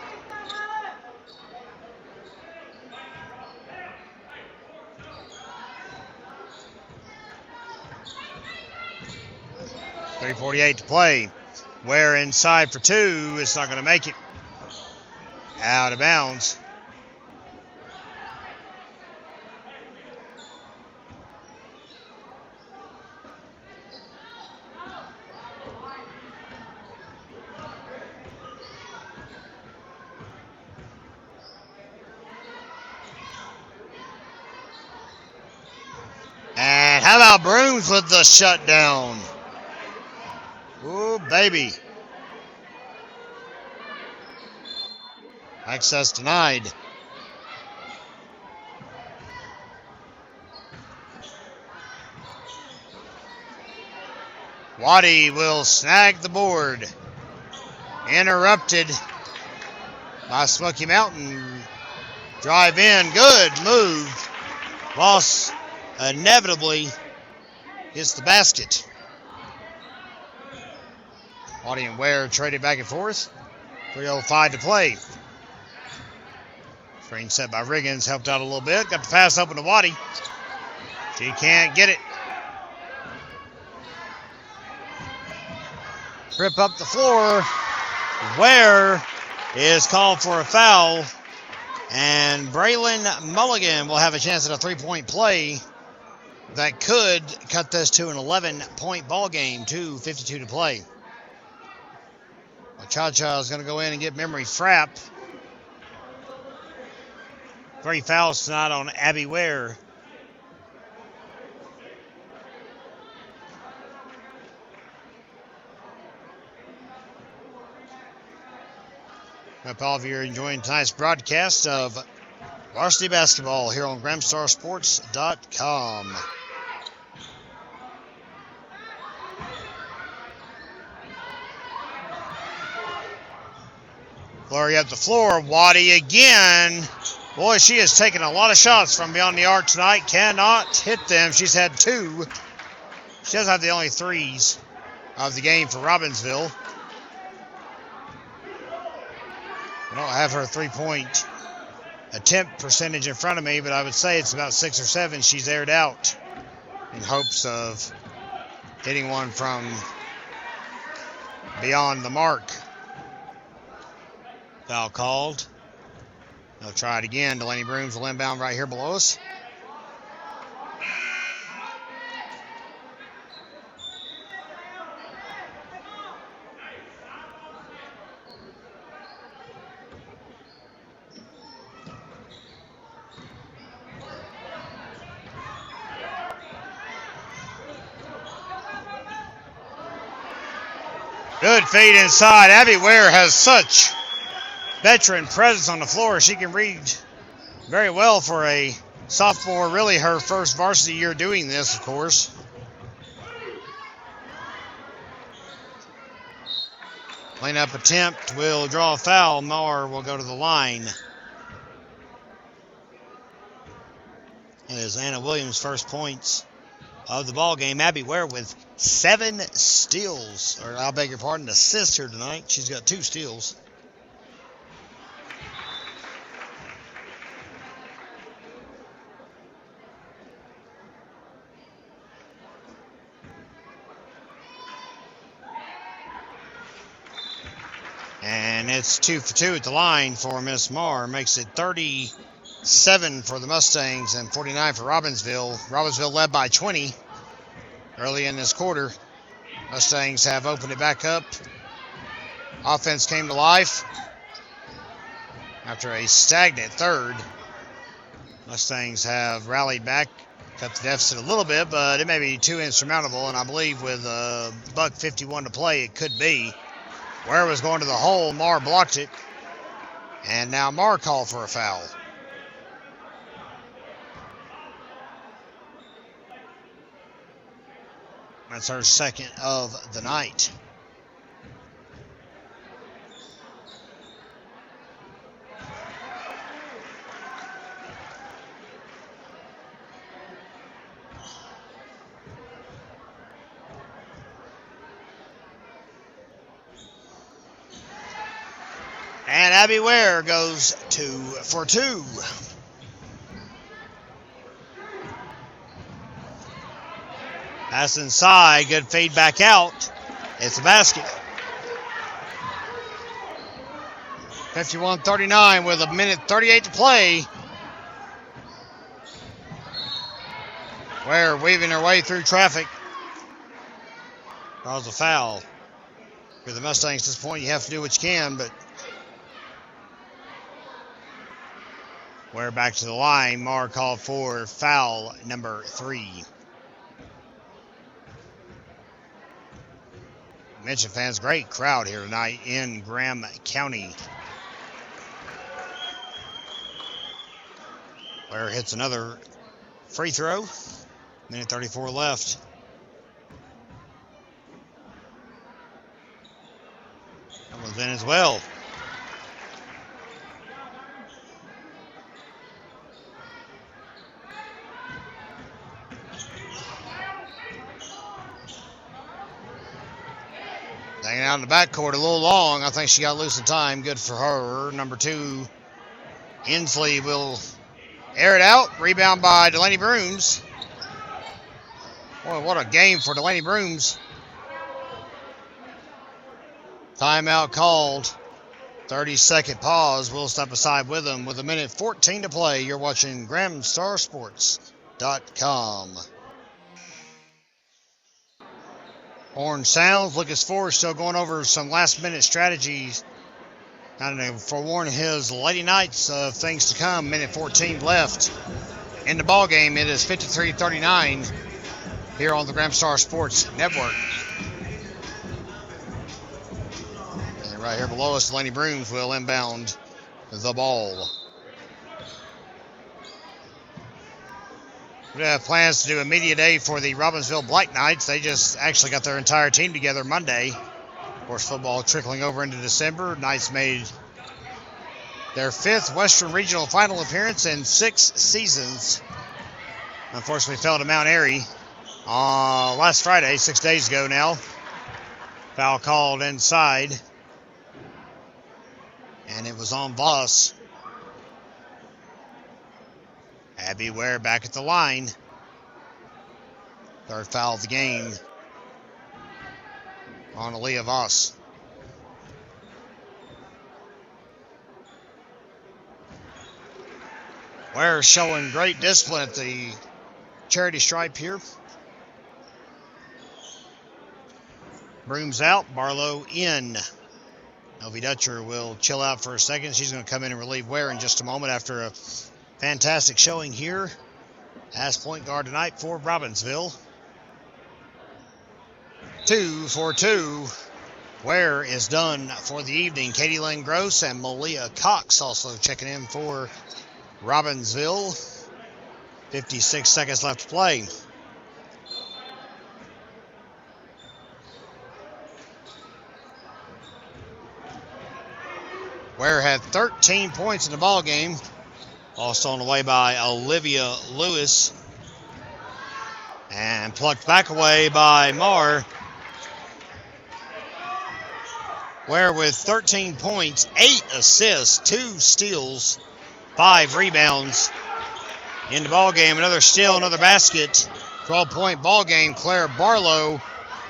.348 to play. Ware inside for 2. It's not going to make it. Out of bounds. And how about Brooms with the shutdown? Ooh, baby. Access denied. Waddy will snag the board. Interrupted by Smoky Mountain. Drive in. Good move. Voss inevitably hits the basket. Waddy and Ware traded back and forth. 3:05 to play. Screen set by Riggins. Helped out a little bit. Got the pass open to Waddy. She can't get it. Trip up the floor. Ware is called for a foul. And Braylon Mulligan will have a chance at a 3-point play that could cut this to an 11-point ball game. 2:52 to play. Cha-Cha is going to go in and get Memory Frapp. 3 fouls tonight on Abby Ware. I hope all of you are enjoying tonight's broadcast of Varsity Basketball here on GramStarSports.com. Flurry up the floor. Waddy again. Boy, she has taken a lot of shots from beyond the arc tonight. Cannot hit them. She's had 2. She does have the only 3s of the game for Robbinsville. I don't have her 3-point attempt percentage in front of me, but I would say it's about 6 or 7 she's aired out in hopes of hitting one from beyond the mark. Foul called. They'll try it again. Delaney Brooms will inbound right here below us. Good feed inside. Abby Ware has such veteran presence on the floor. She can read very well for a sophomore, really her first varsity year doing this, of course. Cleanup attempt will draw a foul. Marr will go to the line. It is Anna Williams' first points of the ball game. Abby Ware with 7 steals, or I beg your pardon, assists here tonight. She's got 2 steals. And it's 2 for 2 at the line for Miss Marr. Makes it 37 for the Mustangs and 49 for Robbinsville. Robbinsville led by 20 early in this quarter. Mustangs have opened it back up. Offense came to life after a stagnant third. Mustangs have rallied back, cut the deficit a little bit, but it may be too insurmountable, and I believe with $1:51 to play, it could be. Ware was going to the hole. Marr blocked it. And now Marr called for a foul. That's her second of the night. And Abby Ware goes 2 for 2. Pass inside, good feed back out. It's a basket. 51-39 with 1:38 to play. Ware weaving her way through traffic. Draws a foul. For the Mustangs at this point, you have to do what you can, but Ware back to the line. Marr called for foul number 3. Mention fans, great crowd here tonight in Graham County. Ware hits another free throw. 1:34 left. That one's in as well. Hanging out in the backcourt a little long. I think she got loose in time. Good for her. Number 2, Inslee will air it out. Rebound by Delaney Brooms. Boy, what a game for Delaney Brooms. Timeout called. 30-second pause. We'll step aside with them with 1:14 to play. You're watching GramStarSports.com. Horn sounds. Lucas Ford still going over some last-minute strategies. Kind of forewarn his Lady Knights of things to come. 1:14 left in the ball game. It is 53-39 here on the Gramstar Sports Network. And right here below us, Delaney Brooms will inbound the ball. We have plans to do a media day for the Robbinsville Black Knights. They just actually got their entire team together Monday. Of course, football trickling over into December. Knights made their 5th Western Regional Final appearance in 6 seasons. Unfortunately, fell to Mount Airy last Friday, 6 days ago now. Foul called inside. And it was on Voss. Abby Ware back at the line. 3rd foul of the game on Aaliyah Voss. Ware showing great discipline at the charity stripe here. Brooms out, Barlow in. Novi Dutcher will chill out for a second. She's going to come in and relieve Ware in just a moment after a fantastic showing here as point guard tonight for Robbinsville. 2 for 2. Ware is done for the evening. Katie Lynn Gross and Malia Cox also checking in for Robbinsville. 56 seconds left to play. Ware had 13 points in the ball game. Lost on the way by Olivia Lewis. And plucked back away by Marr. Ware with 13 points, 8 assists, 2 steals, 5 rebounds in the ball game. Another steal, another basket. 12-point ball game. Claire Barlow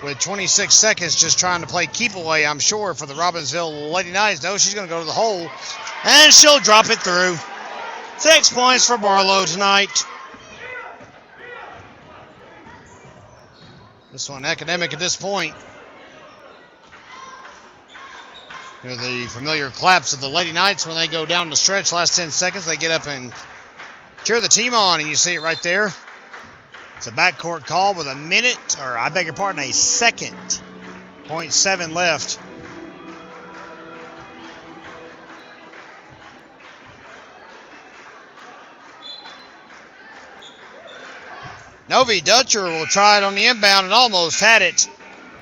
with 26 seconds just trying to play keep away, I'm sure, for the Robbinsville Lady Knights. No, she's going to go to the hole, and she'll drop it through. 6 points for Barlow tonight. This one academic at this point. Hear the familiar claps of the Lady Knights when they go down the stretch. Last 10 seconds, they get up and cheer the team on, and you see it right there. It's a backcourt call with a second. 0.7 left. Novi Dutcher will try it on the inbound and almost had it.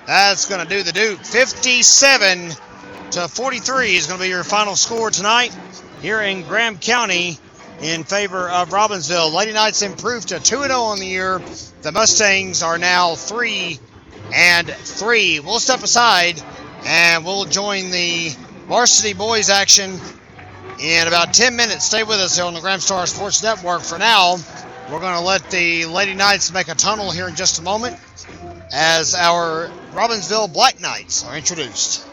That's going to do the Duke. 57-43 is going to be your final score tonight here in Graham County in favor of Robbinsville. Lady Knights improved to 2-0 on the year. The Mustangs are now 3-3. We'll step aside and we'll join the varsity boys action in about 10 minutes. Stay with us here on the Graham Star Sports Network. For now, we're going to let the Lady Knights make a tunnel here in just a moment as our Robbinsville Black Knights are introduced.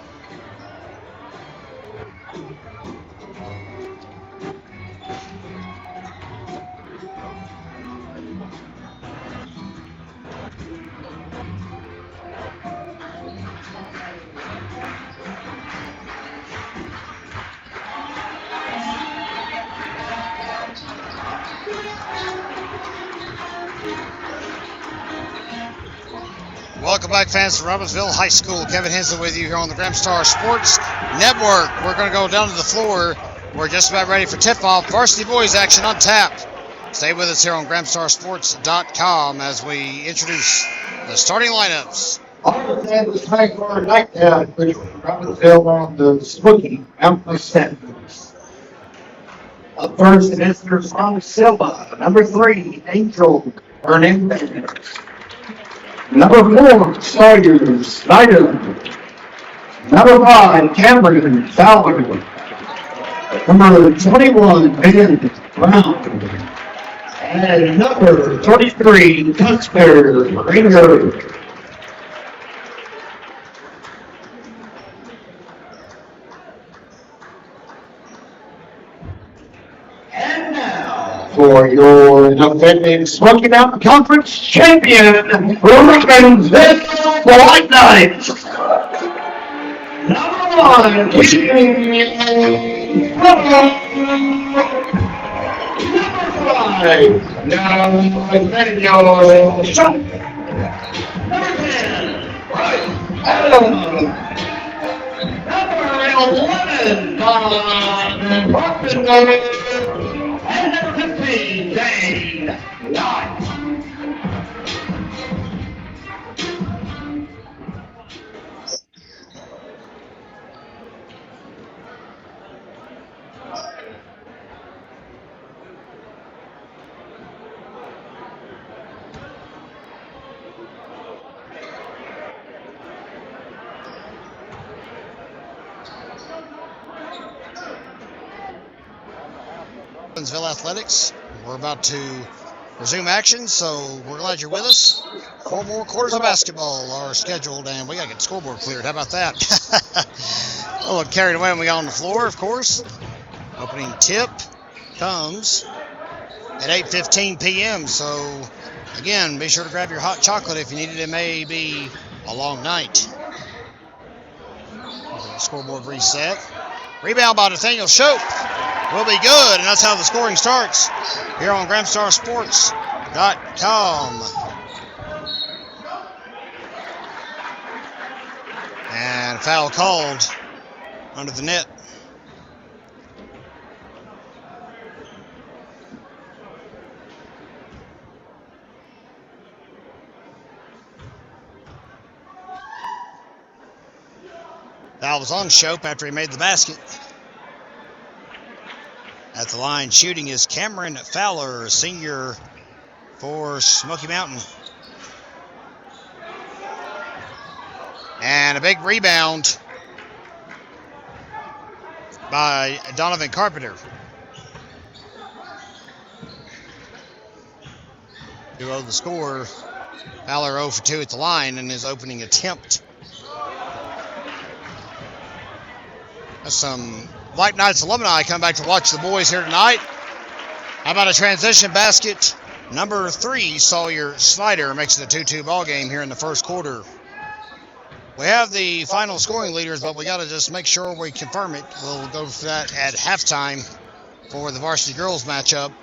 Welcome back, fans, to Robbinsville High School. Kevin Henson with you here on the Graham Star Sports Network. We're going to go down to the floor. We're just about ready for tip-off. Varsity boys action on tap. Stay with us here on GrahamStarSports.com as we introduce the starting lineups. On the tag for night between Robbinsville and the Smoky Mustangs. Up first, it is from Silva. Number 3, Angel Hernandez. Number 4, Snyder. Number 5, Cameron Fowler. Number 21, Ben Brown. And number 33, Tusker Ringer. And now, for your defending Smoky Mountain Conference champion, Robbinsville Black Knights. Number 1, now defending your shot. Number 10, Adam. Number 11, Robbinsville. And number 15, Dane Knight. Robbinsville Athletics. We're about to resume action, so we're glad you're with us. 4 more quarters of basketball are scheduled, and we got to get the scoreboard cleared. How about that? A little carried away when we got on the floor, of course. Opening tip comes at 8:15 p.m. So, again, be sure to grab your hot chocolate if you need it. It may be a long night. Scoreboard reset. Rebound by Nathaniel Shope. Will be good, and that's how the scoring starts here on GramstarSports.com. And foul called under the net. Foul was on Shope after he made the basket. At the line shooting is Cameron Fowler, senior for Smoky Mountain. And a big rebound by Donovan Carpenter. Below the score, Fowler 0 for 2 at the line in his opening attempt. That's some White Knights alumni come back to watch the boys here tonight. How about a transition basket? Number 3, Sawyer Snyder, makes it a 2-2 ball game here in the first quarter. We have the final scoring leaders, but we got to just make sure we confirm it. We'll go for that at halftime for the varsity girls matchup.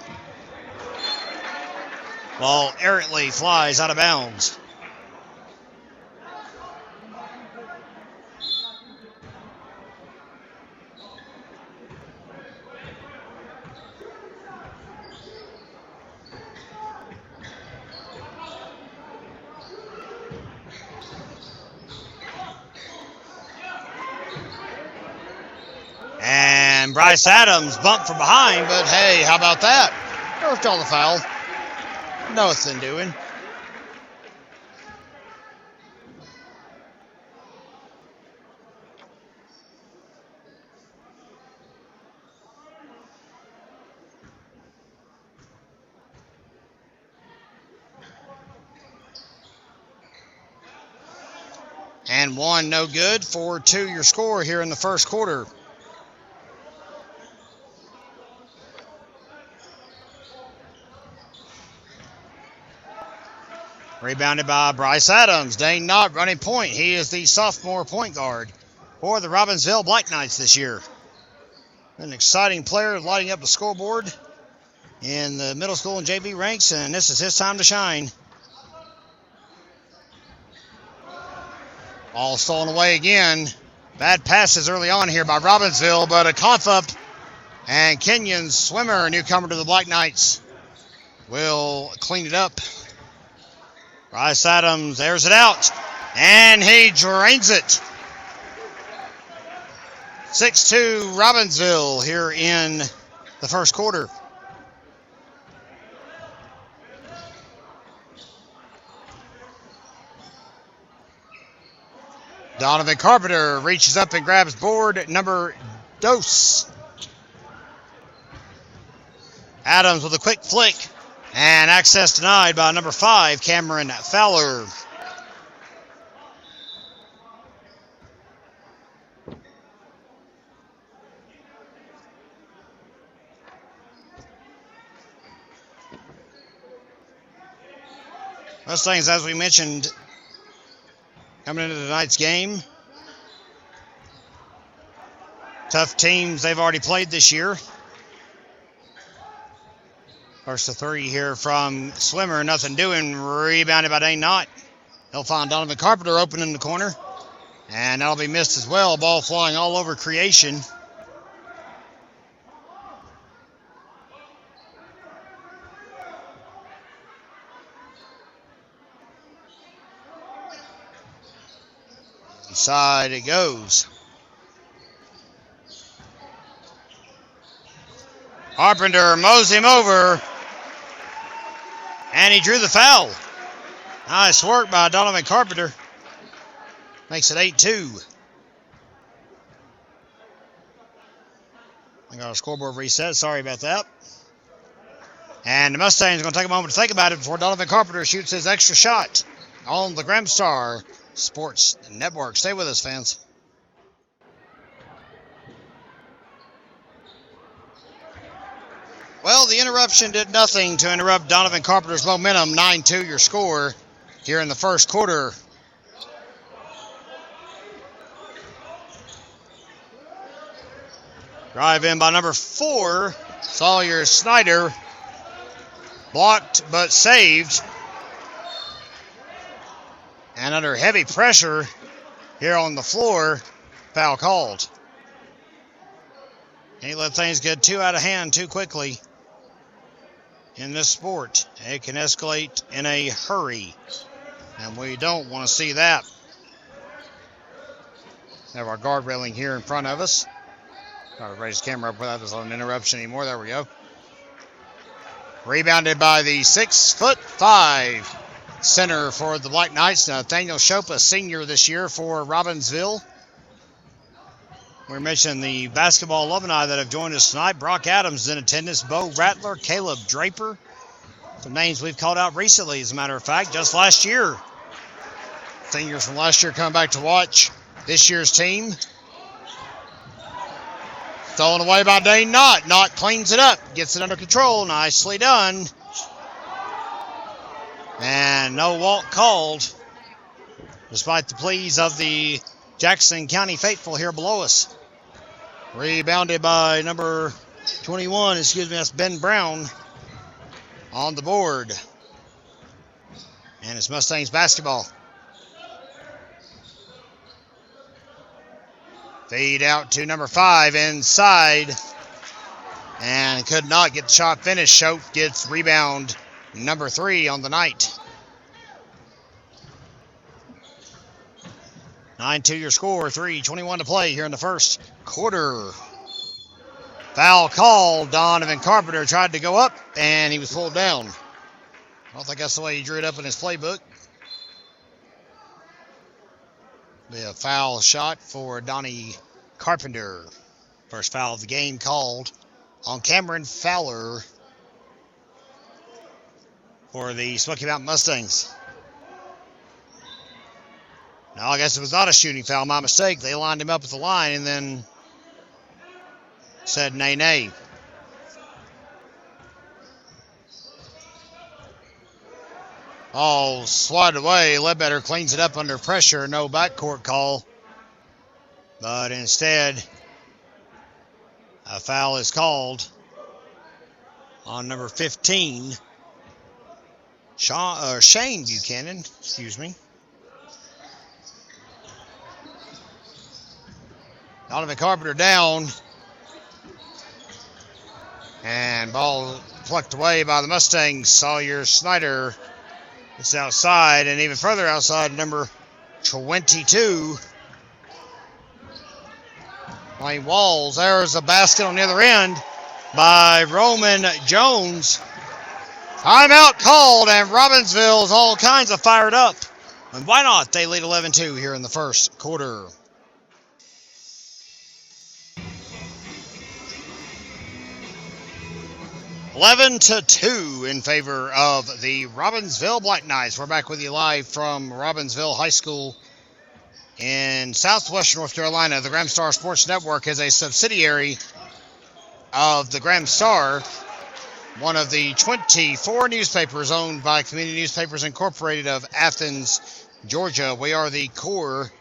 Ball errantly flies out of bounds. And Bryce Adams bumped from behind, but hey, how about that? First call the foul. Nothing doing. And 1 no good. 4-2 your score here in the first quarter. Rebounded by Bryce Adams. Dane Knott running point. He is the sophomore point guard for the Robbinsville Black Knights this year. An exciting player lighting up the scoreboard in the middle school and JV ranks, and this is his time to shine. All stolen away again. Bad passes early on here by Robbinsville, but a cough up, and Kenyon Swimmer, newcomer to the Black Knights, will clean it up. Bryce Adams airs it out, and he drains it. 6-2 Robbinsville here in the first quarter. Donovan Carpenter reaches up and grabs board number Dose. Adams with a quick flick. And access denied by number 5, Cameron Fowler. Mustangs, as we mentioned, coming into tonight's game. Tough teams they've already played this year. First to 3 here from Swimmer, nothing doing. Rebounded by Dane Knott. He'll find Donovan Carpenter open in the corner. And that'll be missed as well. Ball flying all over creation. Inside it goes. Carpenter mows him over. And he drew the foul. Nice work by Donovan Carpenter. Makes it 8-2. I got our scoreboard reset. Sorry about that. And the Mustangs are going to take a moment to think about it before Donovan Carpenter shoots his extra shot on the Gramstar Sports Network. Stay with us, fans. Well, the interruption did nothing to interrupt Donovan Carpenter's momentum. 9-2 your score here in the first quarter. Drive in by number 4, Sawyer Snyder. Blocked but saved. And under heavy pressure here on the floor, foul called. Can't let things get too out of hand too quickly in this sport. It can escalate in a hurry, and we don't want to see that. Have our guard railing here in front of us. Got to raise the camera up without this on an interruption anymore. There we go. Rebounded by the 6'5" center for the Black Knights, Nathaniel Shope, a senior this year for Robbinsville. We mentioned the basketball alumni that have joined us tonight. Brock Adams in attendance, Bo Rattler, Caleb Draper. Some names we've called out recently, as a matter of fact, just last year. Seniors from last year coming back to watch this year's team. Stolen away by Dane Knott. Knott cleans it up, gets it under control. Nicely done. And no walk called, despite the pleas of the Jackson County faithful here below us. Rebounded by number 21, that's Ben Brown on the board. And it's Mustangs basketball. Feed out to number 5 inside. And could not get the shot finished. Shope gets rebound number 3 on the night. 9-2 your score, 3:21 to play here in the first quarter. Foul call. Donovan Carpenter tried to go up, and he was pulled down. I don't think that's the way he drew it up in his playbook. Be a foul shot for Donnie Carpenter. First foul of the game called on Cameron Fowler for the Smoky Mountain Mustangs. No, I guess it was not a shooting foul. My mistake. They lined him up at the line and then said nay, nay. All swatted away. Ledbetter cleans it up under pressure. No backcourt call. But instead, a foul is called on number 15, Shane Buchanan. Excuse me. Donovan Carpenter down. And ball plucked away by the Mustangs. Sawyer Snyder is outside, and even further outside, number 22. Wayne Walls. There's a basket on the other end by Roman Jones. Timeout called, and Robbinsville is all kinds of fired up. And why not? They lead 11-2 here in the first quarter. Eleven to 2 in favor of the Robbinsville Black Knights. We're back with you live from Robbinsville High School in southwestern North Carolina. The Graham Star Sports Network is a subsidiary of the Graham Star, one of the 24 newspapers owned by Community Newspapers Incorporated of Athens, Georgia. We are the core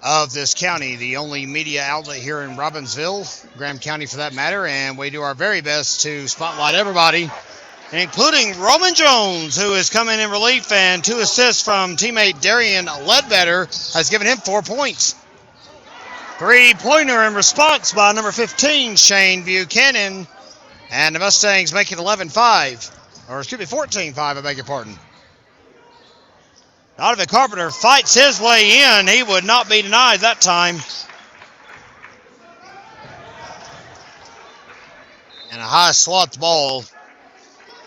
of this county, the only media outlet here in Robbinsville, Graham County for that matter, and we do our very best to spotlight everybody, including Roman Jones, who is coming in relief, and 2 assists from teammate Darian Ledbetter has given him 4 points. 3-pointer in response by number 15, Shane Buchanan, and the Mustangs make it 11-5, or excuse me, 14-5, I beg your pardon. Donovan Carpenter fights his way in. He would not be denied that time. And a high slot ball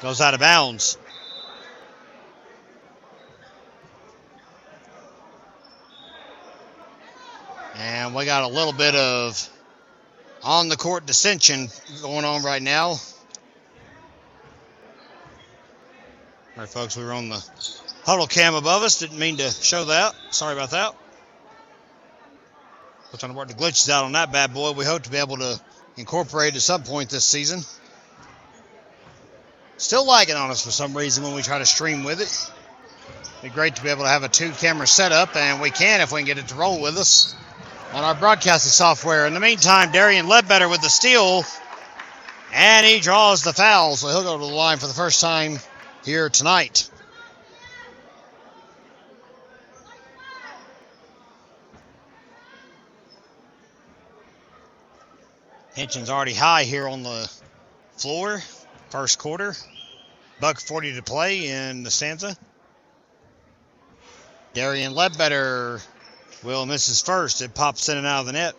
goes out of bounds. And we got a little bit of on-the-court dissension going on right now. All right, folks, we were on the huddle cam above us. Didn't mean to show that. Sorry about that. We're trying to work the glitches out on that bad boy. We hope to be able to incorporate at some point this season. Still lagging on us for some reason when we try to stream with it. It'd be great to be able to have a 2-camera setup, and we can if we can get it to roll with us on our broadcasting software. In the meantime, Darian Ledbetter with the steal, and he draws the foul, so he'll go to the line for the first time here tonight. Tension's already high here on the floor. First quarter. $1:40 to play in the stanza. Darian Ledbetter will miss his first. It pops in and out of the net.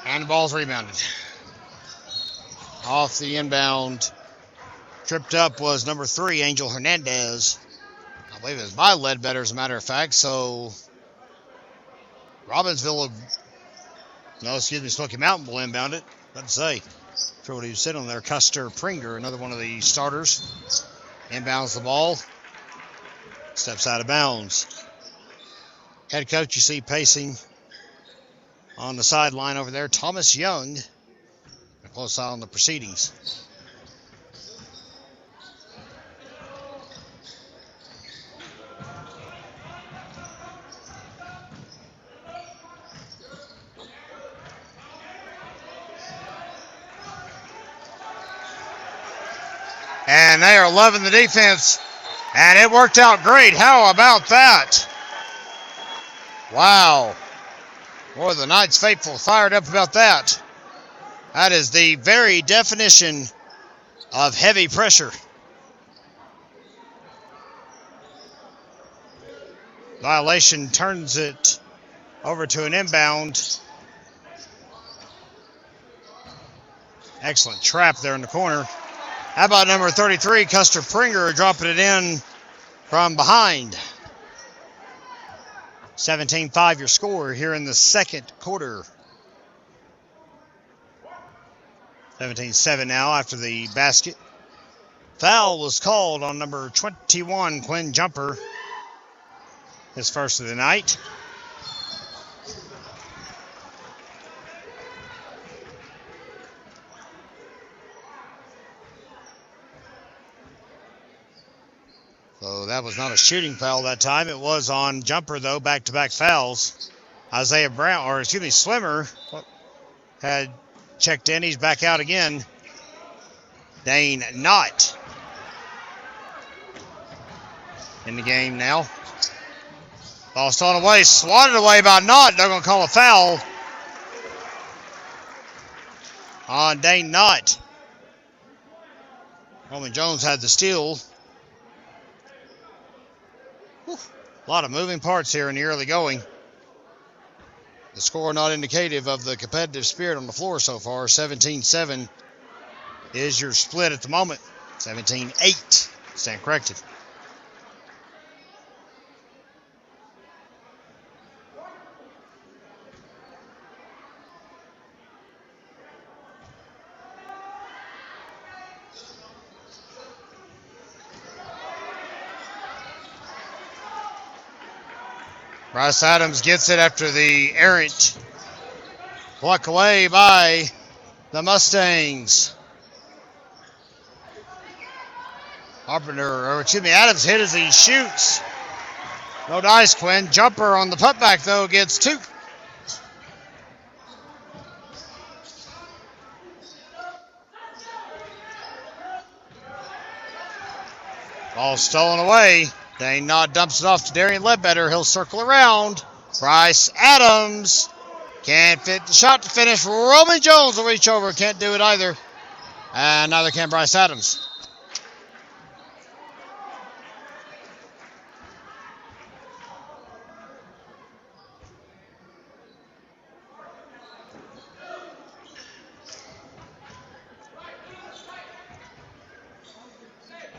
And the ball's rebounded. Off the inbound. Tripped up was number 3, Angel Hernandez. I believe it was by Ledbetter, as a matter of fact. So, Robbinsville, Smoky Mountain will inbound it. Let's say. Sure what he was sitting on there. Custer Pringer, another one of the starters. Inbounds the ball. Steps out of bounds. Head coach, you see pacing on the sideline over there, Thomas Young. A close eye on the proceedings. And they are loving the defense. And it worked out great. How about that? Wow. Boy, the Knights faithful fired up about that. That is the very definition of heavy pressure. Violation turns it over to an inbound. Excellent trap there in the corner. How about number 33, Custer Pringer, dropping it in from behind. 17-5 your score here in the second quarter. 17-7 now after the basket. Foul was called on number 21, Quinn Jumper. His first of the night. So that was not a shooting foul that time. It was on Jumper, though, back-to-back fouls. Swimmer had checked in. He's back out again. Dane Knott in the game now. Ball stolen away, swatted away by Knott. They're going to call a foul on Dane Knott. Roman Jones had the steal. A lot of moving parts here in the early going. The score not indicative of the competitive spirit on the floor so far. 17-7 is your split at the moment. 17-8. Stand corrected. Bryce Adams gets it after the errant pluck away by the Mustangs. Adams hit as he shoots. No dice, Quinn. Jumper on the putback, though, gets 2. Ball stolen away. Dane Knott dumps it off to Darian Ledbetter. He'll circle around. Bryce Adams can't fit the shot to finish. Roman Jones will reach over. Can't do it either. And neither can Bryce Adams.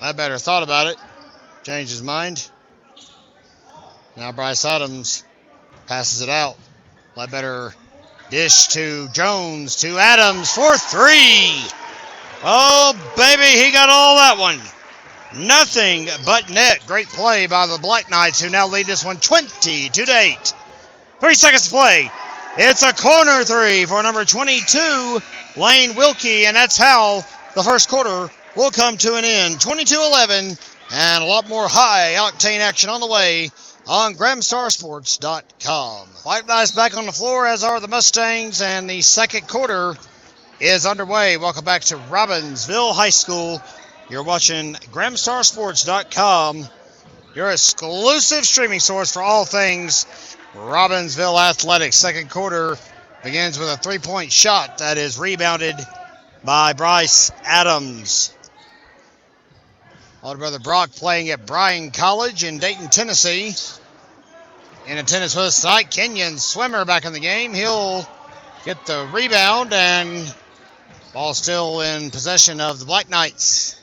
Ledbetter thought about it. Changed his mind. Now Bryce Adams passes it out. Ledbetter Dish to Jones, to Adams for three. Oh, baby, he got all that one. Nothing but net. Great play by the Black Knights, who now lead this one 22-8. 3 seconds to play. It's a corner three for number 22, Lane Wilkie, and that's how the first quarter will come to an end. 22-11, and a lot more high-octane action on the way on GramStarSports.com. White Knights back on the floor, as are the Mustangs, and the second quarter is underway. Welcome back to Robbinsville High School. You're watching GramStarSports.com, your exclusive streaming source for all things Robbinsville Athletics. Second quarter begins with a three-point shot that is rebounded by Bryce Adams. Older brother Brock playing at Bryan College in Dayton, Tennessee. In attendance with us tonight, Kenyon Swimmer back in the game. He'll get the rebound, and ball still in possession of the Black Knights.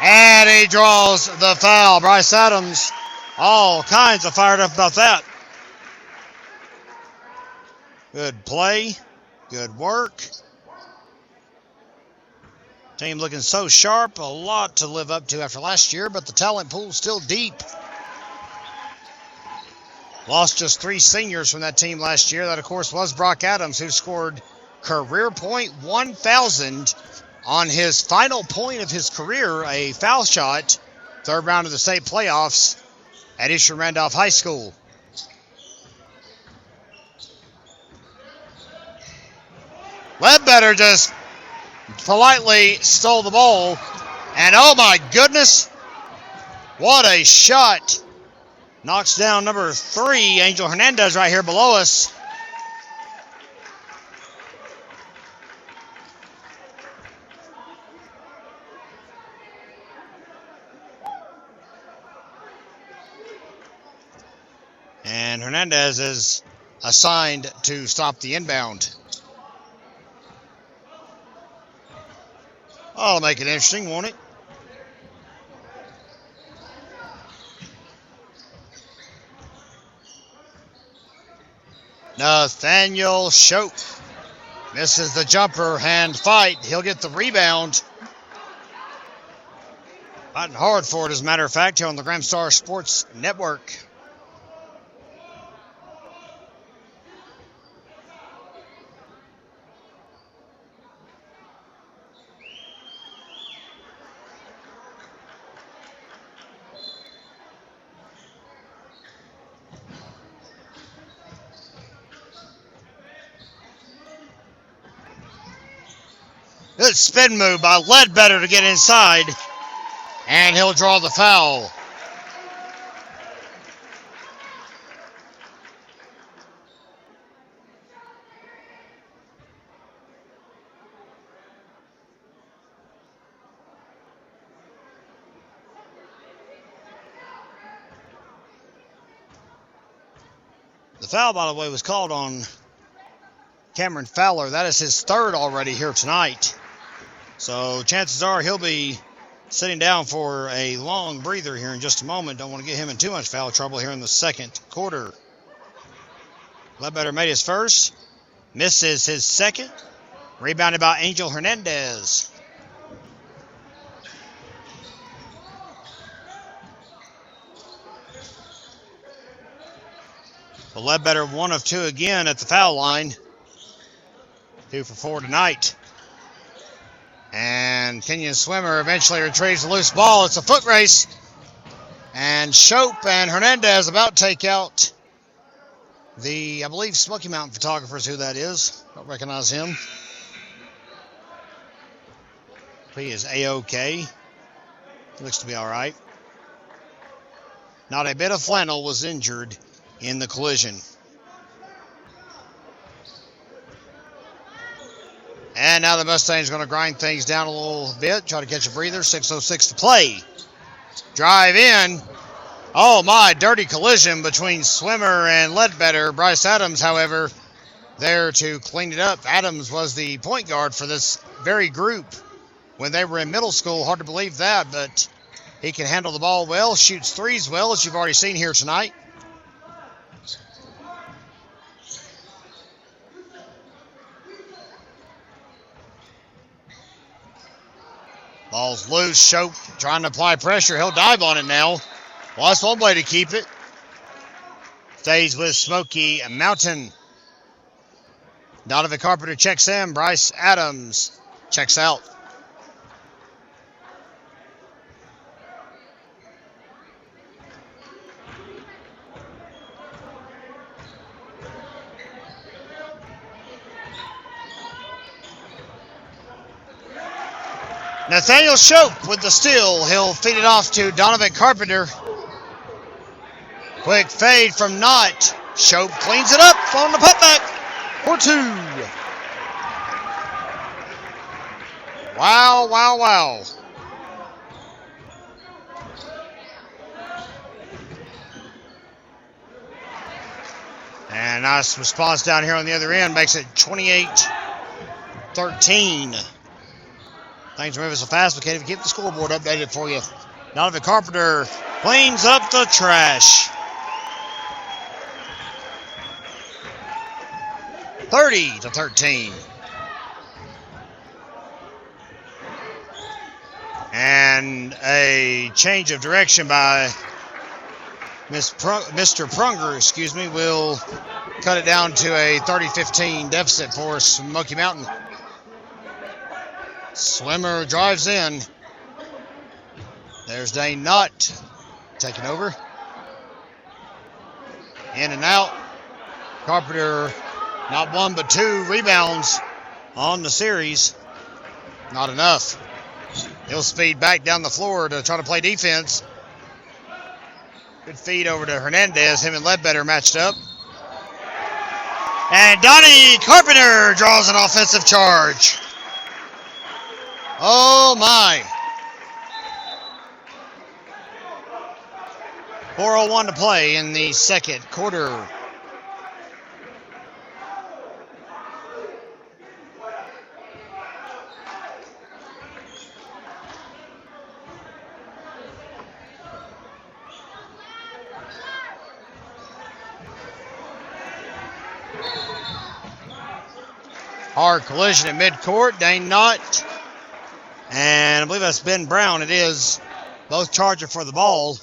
And he draws the foul. Bryce Adams, all kinds of fired up about that. Good play, good work. Team looking so sharp, a lot to live up to after last year, but the talent pool's still deep. Lost just 3 seniors from that team last year. That, of course, was Brock Adams, who scored career point 1,000 on his final point of his career, a foul shot, third round of the state playoffs at Eastern Randolph High School. Ledbetter just politely stole the ball, and oh my goodness, what a shot. Knocks down number 3, Angel Hernandez, right here below us. And Hernandez is assigned to stop the inbound. I'll make it interesting, won't it? Nathaniel Shope misses the jumper, hand fight. He'll get the rebound. Fighting hard for it, as a matter of fact, here on the Gramstar Sports Network. Good spin move by Ledbetter to get inside, and he'll draw the foul. The foul, by the way, was called on Cameron Fowler. That is his third already here tonight. So chances are he'll be sitting down for a long breather here in just a moment. Don't want to get him in too much foul trouble here in the second quarter. Ledbetter made his first, misses his second. Rebounded by Angel Hernandez. Well, Ledbetter 1 of 2 again at the foul line. 2 for 4 tonight. And Kenyon Swimmer eventually retrieves the loose ball. It's a foot race. And Shope and Hernandez about to take out the, I believe, Smoky Mountain photographer is who that is. Don't recognize him. He is A-OK. Looks to be all right. Not a bit of flannel was injured in the collision. And now the Mustangs are going to grind things down a little bit, try to catch a breather. 6:06 to play. Drive in. Oh, my, dirty collision between Swimmer and Ledbetter. Bryce Adams, however, there to clean it up. Adams was the point guard for this very group when they were in middle school. Hard to believe that, but he can handle the ball well, shoots threes well, as you've already seen here tonight. Ball's loose. Shope trying to apply pressure. He'll dive on it now. Well, that's one way to keep it. Stays with Smoky Mountain. Donovan Carpenter checks in. Bryce Adams checks out. Nathaniel Shope with the steal. He'll feed it off to Donovan Carpenter. Quick fade from Knott. Shope cleans it up on the putback for 2. Wow, wow, wow. And nice response down here on the other end. Makes it 28-13. Things are moving so fast, we can't even keep the scoreboard updated for you. Donovan Carpenter cleans up the trash. 30-13. And a change of direction by Mr. Prunger, will cut it down to a 30-15 deficit for Smoky Mountain. Swimmer drives in. There's Dane Knott taking over. In and out. Carpenter, not 1 but 2 rebounds on the series. Not enough. He'll speed back down the floor to try to play defense. Good feed over to Hernandez. Him and Ledbetter matched up. And Donnie Carpenter draws an offensive charge. Oh my. 4:01 to play in the second quarter. Hard collision at midcourt. Dane Knott. And I believe that's Ben Brown. It is. Both charging for the ball.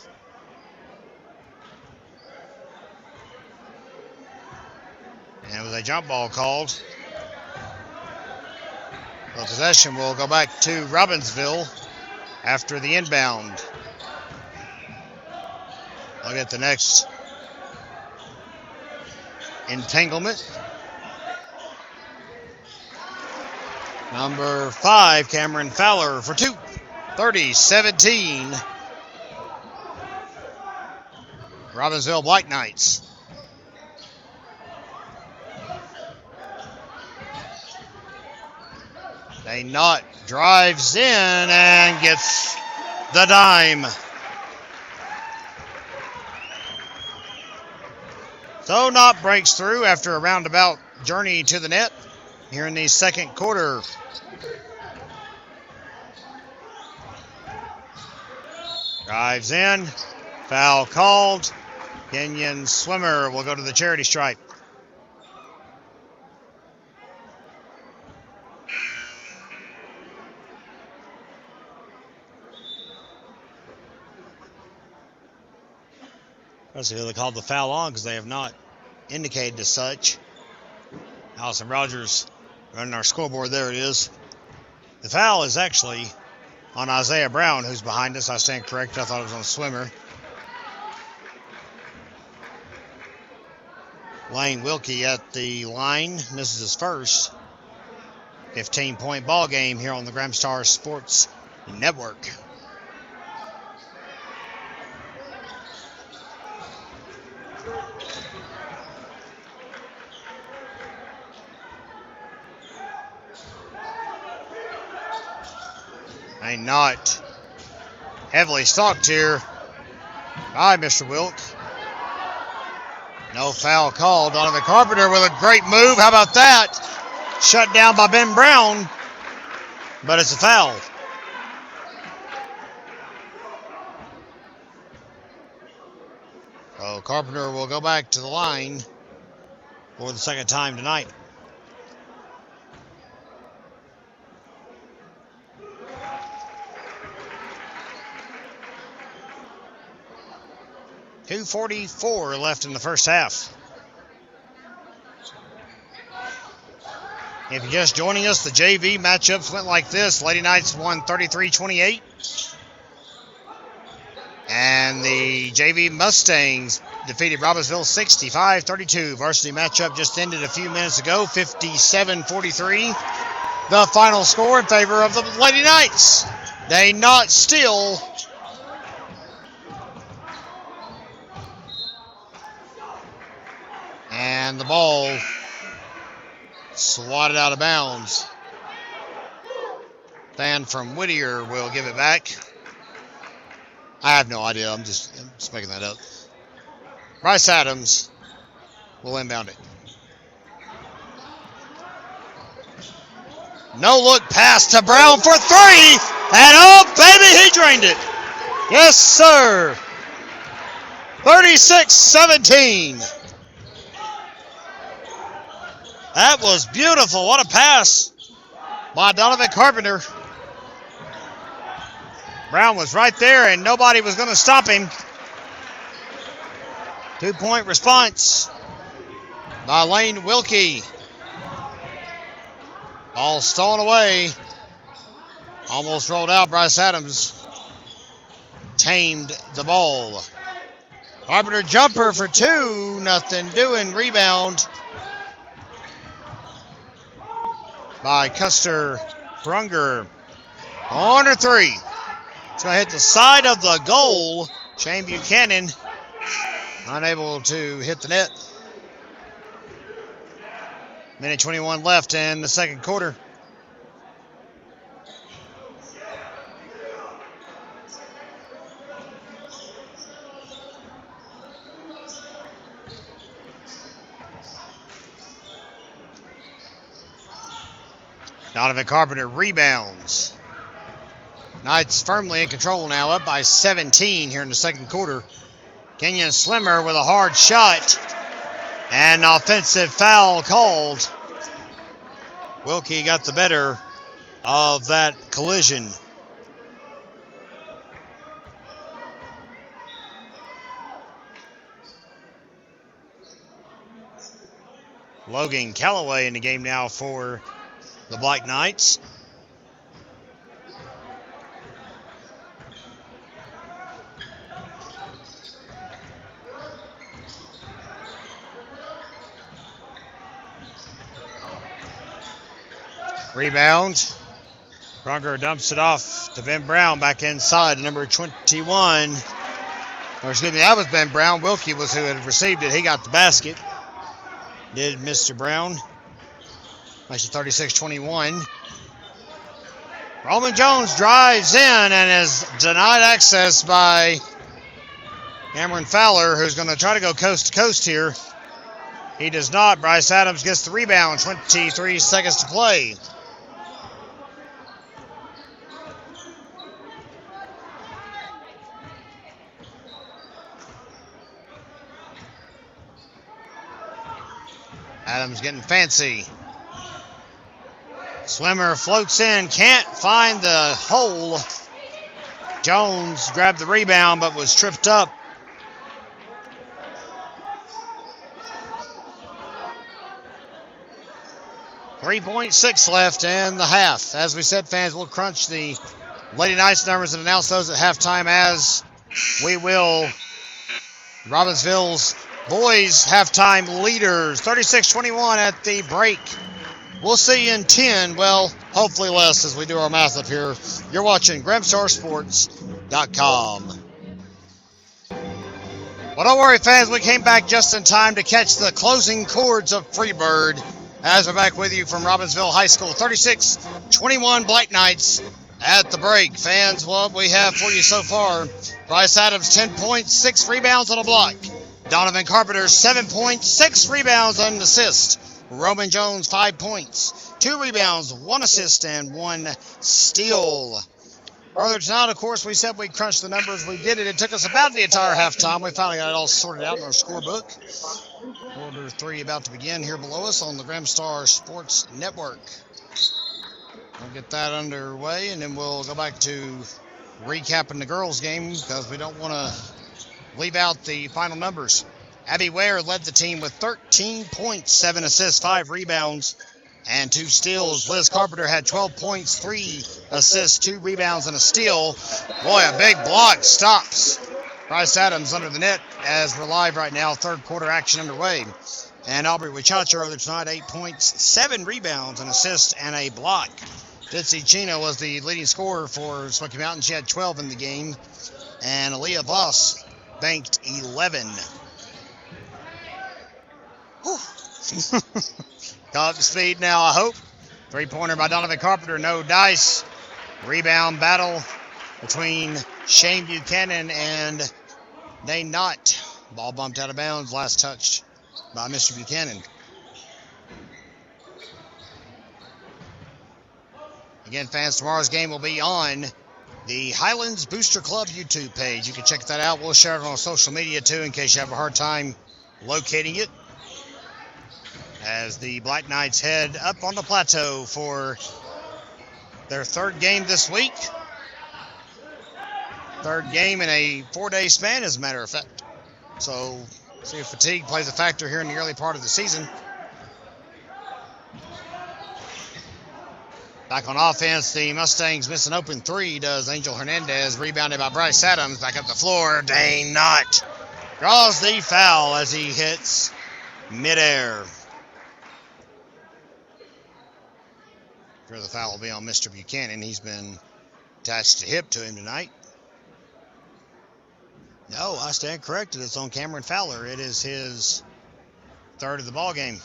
And it was a jump ball called. The possession will go back to Robbinsville after the inbound. I'll get the next entanglement. Number 5, Cameron Fowler for 2. 30-17. Robbinsville Black Knights. Dane Knott drives in and gets the dime. So Knott breaks through after a roundabout journey to the net here in the second quarter. Drives in. Foul called. Kenyon Swimmer will go to the charity stripe. Let's see who they called the foul on because they have not indicated as such. Allison Rogers running our scoreboard. There it is. The foul is actually on Isaiah Brown, who's behind us. I stand corrected. I thought it was on Swimmer. Lane Wilkie at the line misses his first. 15-point ball game here on the Graham Star Sports Network. And not heavily stalked here by Mr. Wilk. No foul called. Donovan Carpenter with a great move. How about that? Shut down by Ben Brown, but it's a foul. So Carpenter will go back to the line for the second time tonight. 2:44 left in the first half. If you're just joining us, the JV matchups went like this. Lady Knights won 33-28. And the JV Mustangs defeated Robbinsville 65-32. Varsity matchup just ended a few minutes ago, 57-43. The final score in favor of the Lady Knights. They not still. And the ball swatted out of bounds. Fan from Whittier will give it back. I have no idea. I'm just making that up. Bryce Adams will inbound it. No look pass to Brown for three. And oh, baby, he drained it. Yes, sir. 36-17. That was beautiful. What a pass by Donovan Carpenter. Brown was right there, and nobody was going to stop him. 2-point response by Lane Wilkie. Ball stolen away. Almost rolled out. Bryce Adams tamed the ball. Carpenter jumper for two. Nothing doing. Rebound by Custer Prunger. Corner three. It's going to hit the side of the goal. Shane Buchanan unable to hit the net. Minute 21 left in the second quarter. Donovan Carpenter rebounds. Knights firmly in control now, up by 17 here in the second quarter. Kenyon Slimmer with a hard shot. And an offensive foul called. Wilkie got the better of that collision. Logan Calloway in the game now for the Black Knights. Rebound. Prunger dumps it off to Ben Brown back inside, number 21. Or excuse me, that was Ben Brown. Wilkie was who had received it. He got the basket. Did Mr. Brown. Makes it 36-21. Roman Jones drives in and is denied access by Cameron Fowler, who's going to try to go coast to coast here. He does not. Bryce Adams gets the rebound. 23 seconds to play. Adams getting fancy. Swimmer floats in, can't find the hole. Jones grabbed the rebound but was tripped up. .6 left in the half. As we said, fans, will crunch the Lady Knights numbers and announce those at halftime, as we will Robbinsville's boys halftime leaders. 36-21 at the break. We'll see you in 10. Well, hopefully less as we do our math up here. You're watching GrimstarSports.com. Well, don't worry, fans. We came back just in time to catch the closing chords of Freebird. As we're back with you from Robbinsville High School, 36-21 Black Knights at the break. Fans, what we have for you so far: Bryce Adams, 10 points, 6 rebounds on a block. Donovan Carpenter, 7 points, 6 rebounds on an assist. Roman Jones, 5 points, 2 rebounds, 1 assist, and 1 steal. Earlier tonight, of course, we said we'd crunch the numbers. We did it. It took us about the entire halftime. We finally got it all sorted out in our scorebook. Quarter 3 about to begin here below us on the Grimstar Sports Network. We'll get that underway, and then we'll go back to recapping the girls' game because we don't want to leave out the final numbers. Abby Ware led the team with 13 points, 7 assists, 5 rebounds, and 2 steals. Liz Carpenter had 12 points, 3 assists, 2 rebounds, and a steal. Boy, a big block stops Bryce Adams under the net as we're live right now, third quarter action underway. And Aubrey Wichacha earlier tonight, 8 points, 7 rebounds, an assist, and a block. Ditsy Chino was the leading scorer for Smoky Mountain. She had 12 in the game. And Aaliyah Voss banked 11. Got up to speed now, I hope. Three-pointer by Donovan Carpenter, no dice. Rebound battle between Shane Buchanan and Dane Knott. Ball bumped out of bounds, last touched by Mr. Buchanan. Again, fans, tomorrow's game will be on the Highlands Booster Club YouTube page. You can check that out. We'll share it on social media, too, in case you have a hard time locating it. As the Black Knights head up on the plateau for their third game this week. Third game in a 4-day span, as a matter of fact. So, see if fatigue plays a factor here in the early part of the season. Back on offense, the Mustangs miss an open three, does Angel Hernandez, rebounded by Bryce Adams. Back up the floor, Dane Knott draws the foul as he hits midair. Sure, the foul will be on Mr. Buchanan. He's been attached to hip to him tonight. No, I stand corrected. It's on Cameron Fowler. It is his third of the ball game.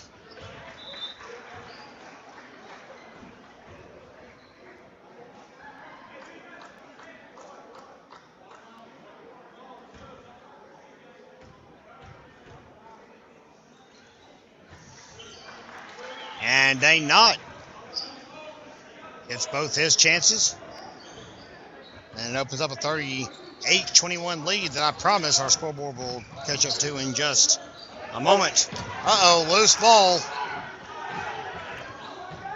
And Dane Knott gets both his chances. And it opens up a 38-21 lead that I promise our scoreboard will catch up to in just a moment. Uh-oh, loose ball.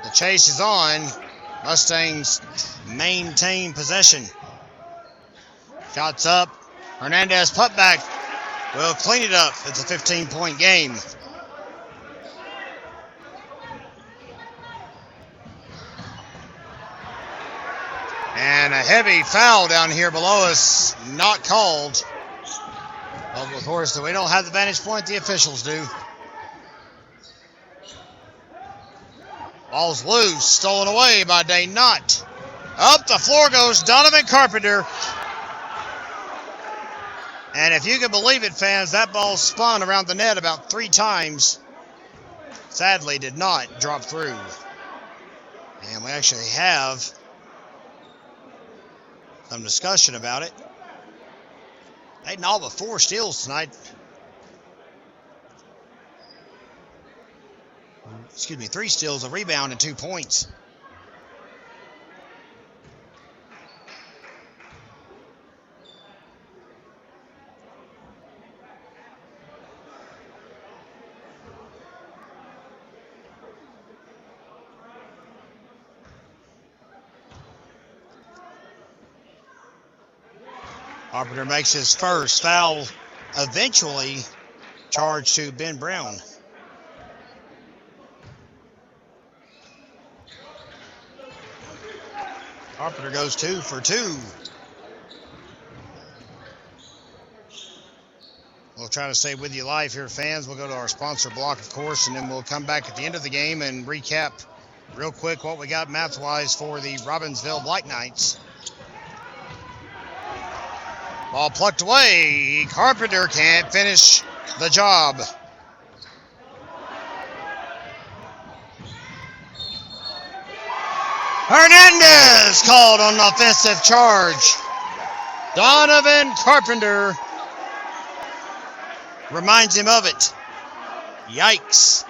The chase is on. Mustangs maintain possession. Shots up. Hernandez putback will clean it up. It's a 15-point game. And a heavy foul down here below us, not called. Well, of course, we don't have the vantage point, the officials do. Ball's loose, stolen away by Dane Knott. Up the floor goes Donovan Carpenter. And if you can believe it, fans, that ball spun around the net about 3 times. Sadly, did not drop through. And we actually have some discussion about it. They all but 4 steals tonight. Excuse me, 3 steals, a rebound, and 2 points. Carpenter makes his first foul, eventually charged to Ben Brown. Carpenter goes 2 for 2. We'll try to stay with you live here, fans. We'll go to our sponsor block, of course, and then we'll come back at the end of the game and recap real quick what we got math-wise for the Robbinsville Black Knights. Ball plucked away. Carpenter can't finish the job. Hernandez called on an offensive charge. Donovan Carpenter reminds him of it. Yikes.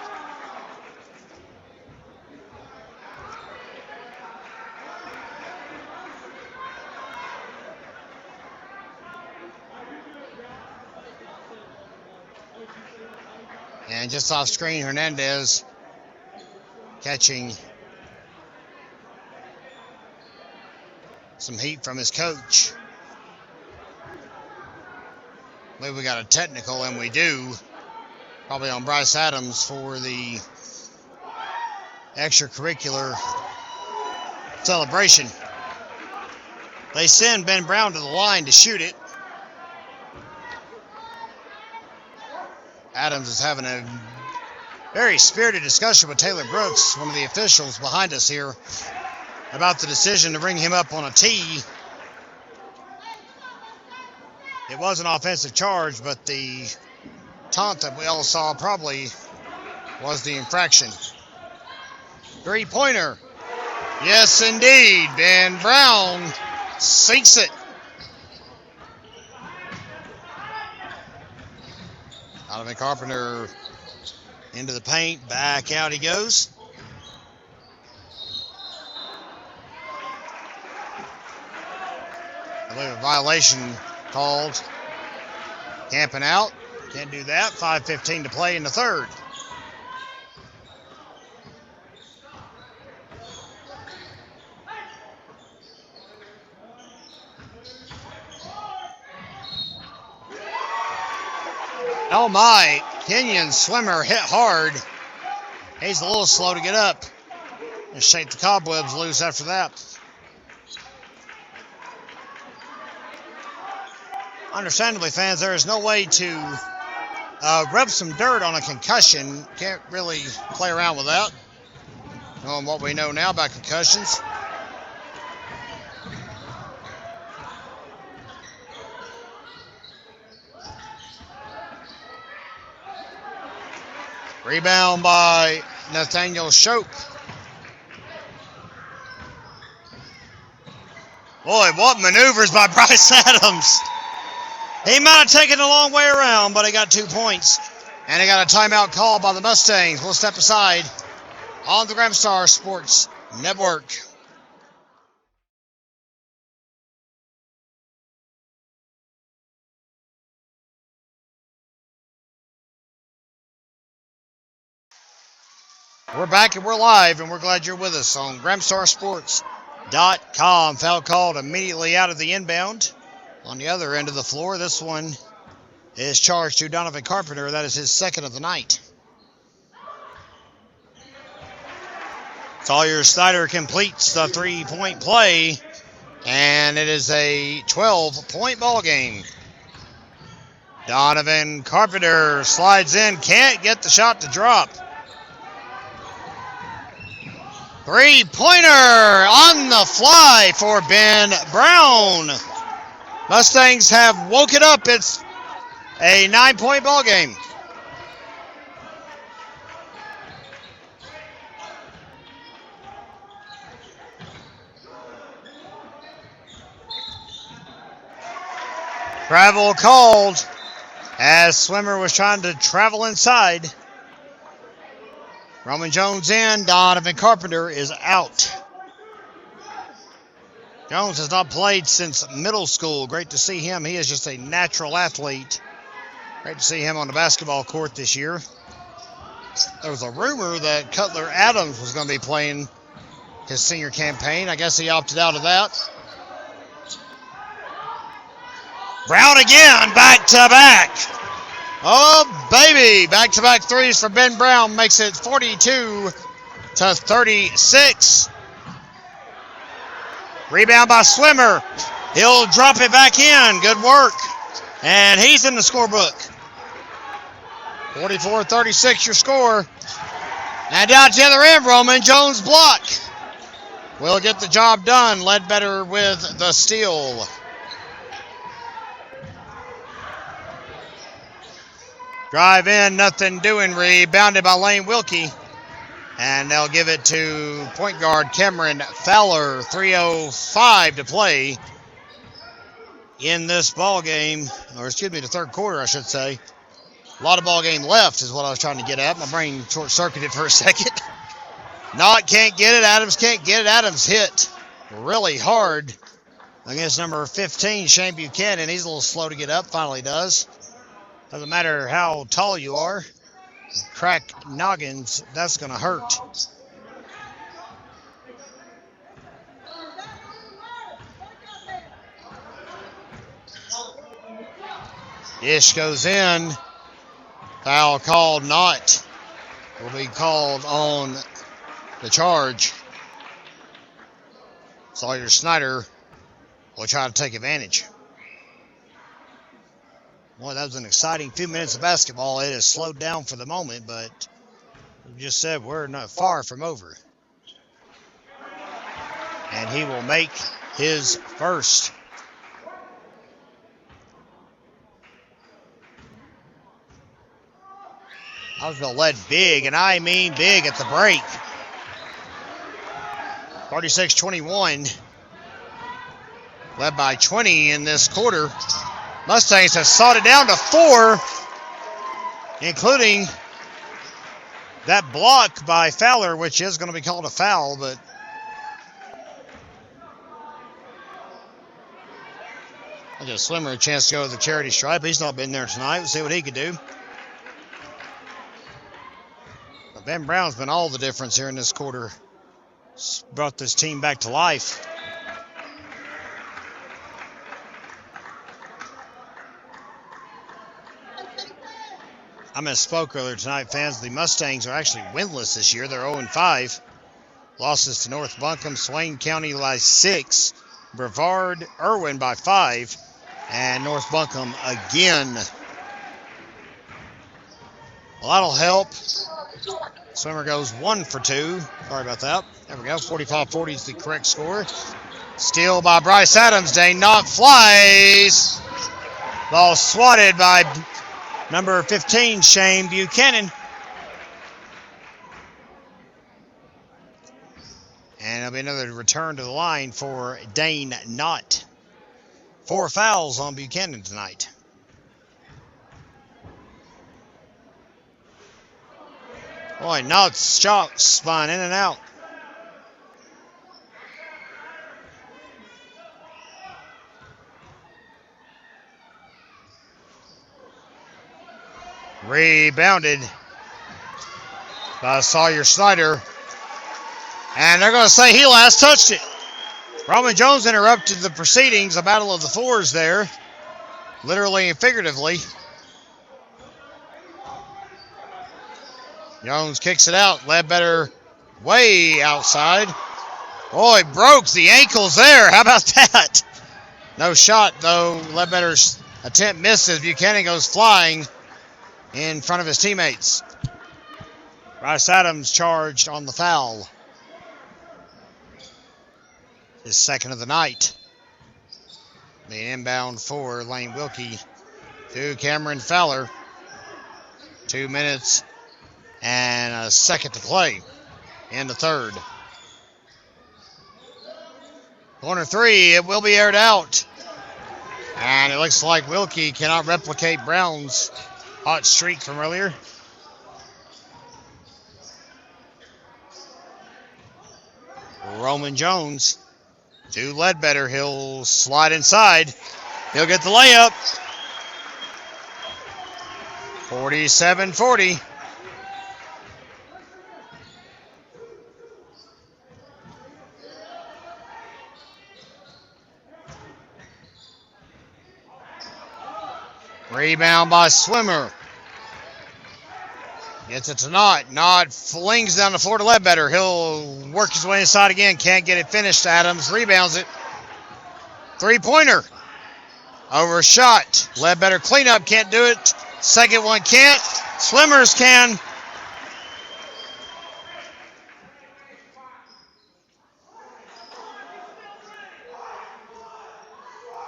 And just off screen, Hernandez catching some heat from his coach. Maybe we got a technical, and we do. Probably on Bryce Adams for the extracurricular celebration. They send Ben Brown to the line to shoot it. Adams is having a very spirited discussion with Taylor Brooks, one of the officials behind us here, about the decision to bring him up on a tee. It was an offensive charge, but the taunt that we all saw probably was the infraction. Three-pointer. Yes, indeed. Ben Brown sinks it. Donovan Carpenter into the paint. Back out he goes. I believe a violation called. Camping out. Can't do that. 5:15 to play in the third. Oh my, Kenyon swimmer hit hard. He's a little slow to get up. And shake the cobwebs loose after that. Understandably, fans, there is no way to rub some dirt on a concussion. Can't really play around with that. Knowing what we know now about concussions. Rebound by Nathaniel Shope. Boy, what maneuvers by Bryce Adams. He might have taken a long way around, but he got 2 points. And he got a timeout call by the Mustangs. We'll step aside on the Gramstar Sports Network. We're back and we're live, and we're glad you're with us on GramstarSports.com. Foul called immediately out of the inbound. On the other end of the floor, this one is charged to Donovan Carpenter. That is his second of the night. Sawyer Snyder completes the three-point play, and it is a 12-point ball game. Donovan Carpenter slides in, can't get the shot to drop. Three-pointer on the fly for Ben Brown. Mustangs have woke it up. It's a 9-point ball game. Travel called as Swimmer was trying to travel inside. Roman Jones in. Donovan Carpenter is out. Jones has not played since middle school. Great to see him. He is just a natural athlete. Great to see him on the basketball court this year. There was a rumor that Cutler Adams was going to be playing his senior campaign. I guess he opted out of that. Brown again, back to back. Oh, baby. Back-to-back threes for Ben Brown makes it 42-36. Rebound by Swimmer. He'll drop it back in. Good work. And he's in the scorebook. 44-36 your score. And down to the other end, Roman Jones block. Will get the job done. Ledbetter with the steal. Drive in, nothing doing. Rebounded by Lane Wilkie. And they'll give it to point guard Cameron Fowler. 3:05 to play in this ball game. Or excuse me, the third quarter, I should say. A lot of ball game left is what I was trying to get at. My brain short-circuited for a second. Knott can't get it. Adams can't get it. Adams hit really hard against number 15, Shane Buchanan. He's a little slow to get up. Finally does. Doesn't matter how tall you are. Crack noggins, that's going to hurt. Dish goes in. Foul called not. Will be called on the charge. Sawyer Snyder will try to take advantage. Boy, that was an exciting few minutes of basketball. It has slowed down for the moment, but we just said we're not far from over. And he will make his first. Oswald led big, and I mean big at the break. 36-21. Led by 20 in this quarter. Mustangs have sought it down to 4, including that block by Fowler, which is going to be called a foul, but I'll give Swimmer a chance to go to the charity stripe. He's not been there tonight. We'll see what he could do. But Ben Brown's been all the difference here in this quarter. He's brought this team back to life. I misspoke earlier tonight, fans. The Mustangs are actually winless this year. They're 0-5. Losses to North Buncombe, Swain County by 6, Brevard, Irwin by 5, and North Buncombe again. Well, that'll help. Swimmer goes 1 for 2. Sorry about that. There we go. 45-40 is the correct score. Steal by Bryce Adams. Dane Knott flies. Ball swatted by number 15, Shane Buchanan. And it'll be another return to the line for Dane Knott. 4 fouls on Buchanan tonight. Boy, Knott's shot spun in and out. Rebounded by Sawyer Snyder. And they're going to say he last touched it. Roman Jones interrupted the proceedings, a battle of the fours there, literally and figuratively. Jones kicks it out. Ledbetter way outside. Boy, broke the ankles there. How about that? No shot, though. Ledbetter's attempt misses. Buchanan goes flying in front of his teammates. Bryce Adams charged on the foul. His second of the night. The inbound for Lane Wilkie to Cameron Fowler. 2 minutes and a second to play in the third. Corner 3, it will be aired out. And it looks like Wilkie cannot replicate Brown's hot streak from earlier. Roman Jones to Ledbetter. He'll slide inside. He'll get the layup. 47-40. Rebound by Swimmer. Gets it to Knott. Knott flings down the floor to Ledbetter. He'll work his way inside again. Can't get it finished. Adams rebounds it. Three-pointer. Overshot. Ledbetter cleanup. Can't do it. Second one can't. Swimmers can.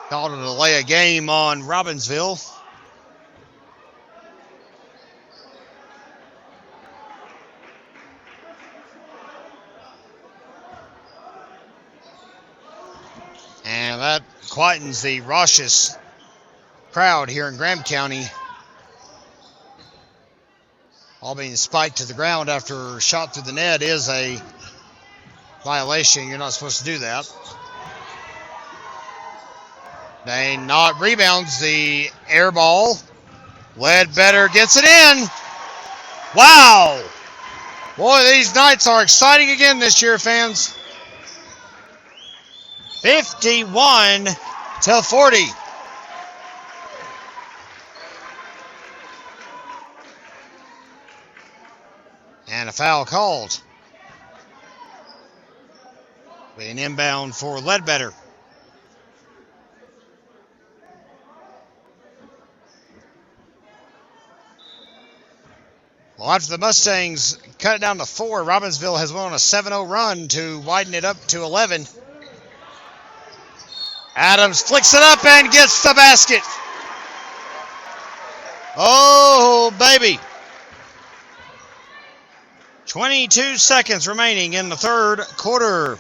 Called a delay of game on Robbinsville. And that quietens the raucous crowd here in Graham County. All being spiked to the ground after a shot through the net is a violation. You're not supposed to do that. Dane Knott rebounds the air ball. Ledbetter gets it in. Wow. Boy, these nights are exciting again this year, fans. 51-40. And a foul called. With an inbound for Ledbetter. Well, after the Mustangs cut it down to 4, Robbinsville has went on a 7-0 run to widen it up to 11. Adams flicks it up and gets the basket. Oh, baby. 22 seconds remaining in the third quarter.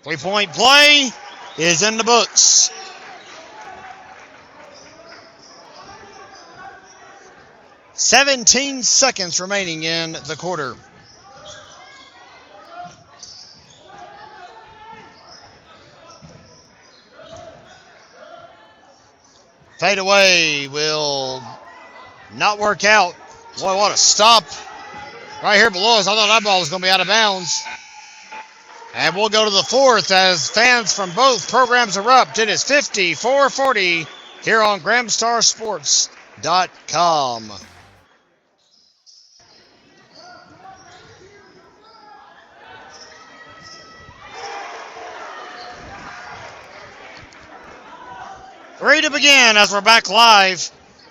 Three-point play is in the books. "17 seconds remaining in the quarter. Fade away will not work out. Boy, what a stop right here below us. I thought that ball was going to be out of bounds. And we'll go to the fourth as fans from both programs erupt. It is 54-40 here on GramstarSports.com. Ready to begin as we're back live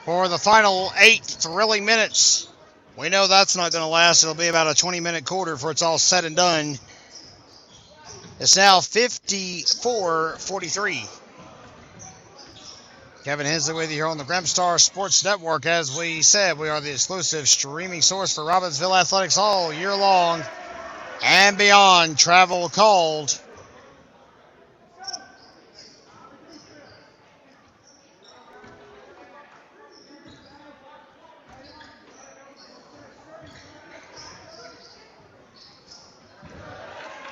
for the final 8 thrilling minutes. We know that's not going to last. It'll be about a 20-minute quarter before it's all said and done. It's now 54-43. Kevin Hensley with you here on the Gramstar Sports Network. As we said, we are the exclusive streaming source for Robbinsville athletics all year long and beyond. Travel called.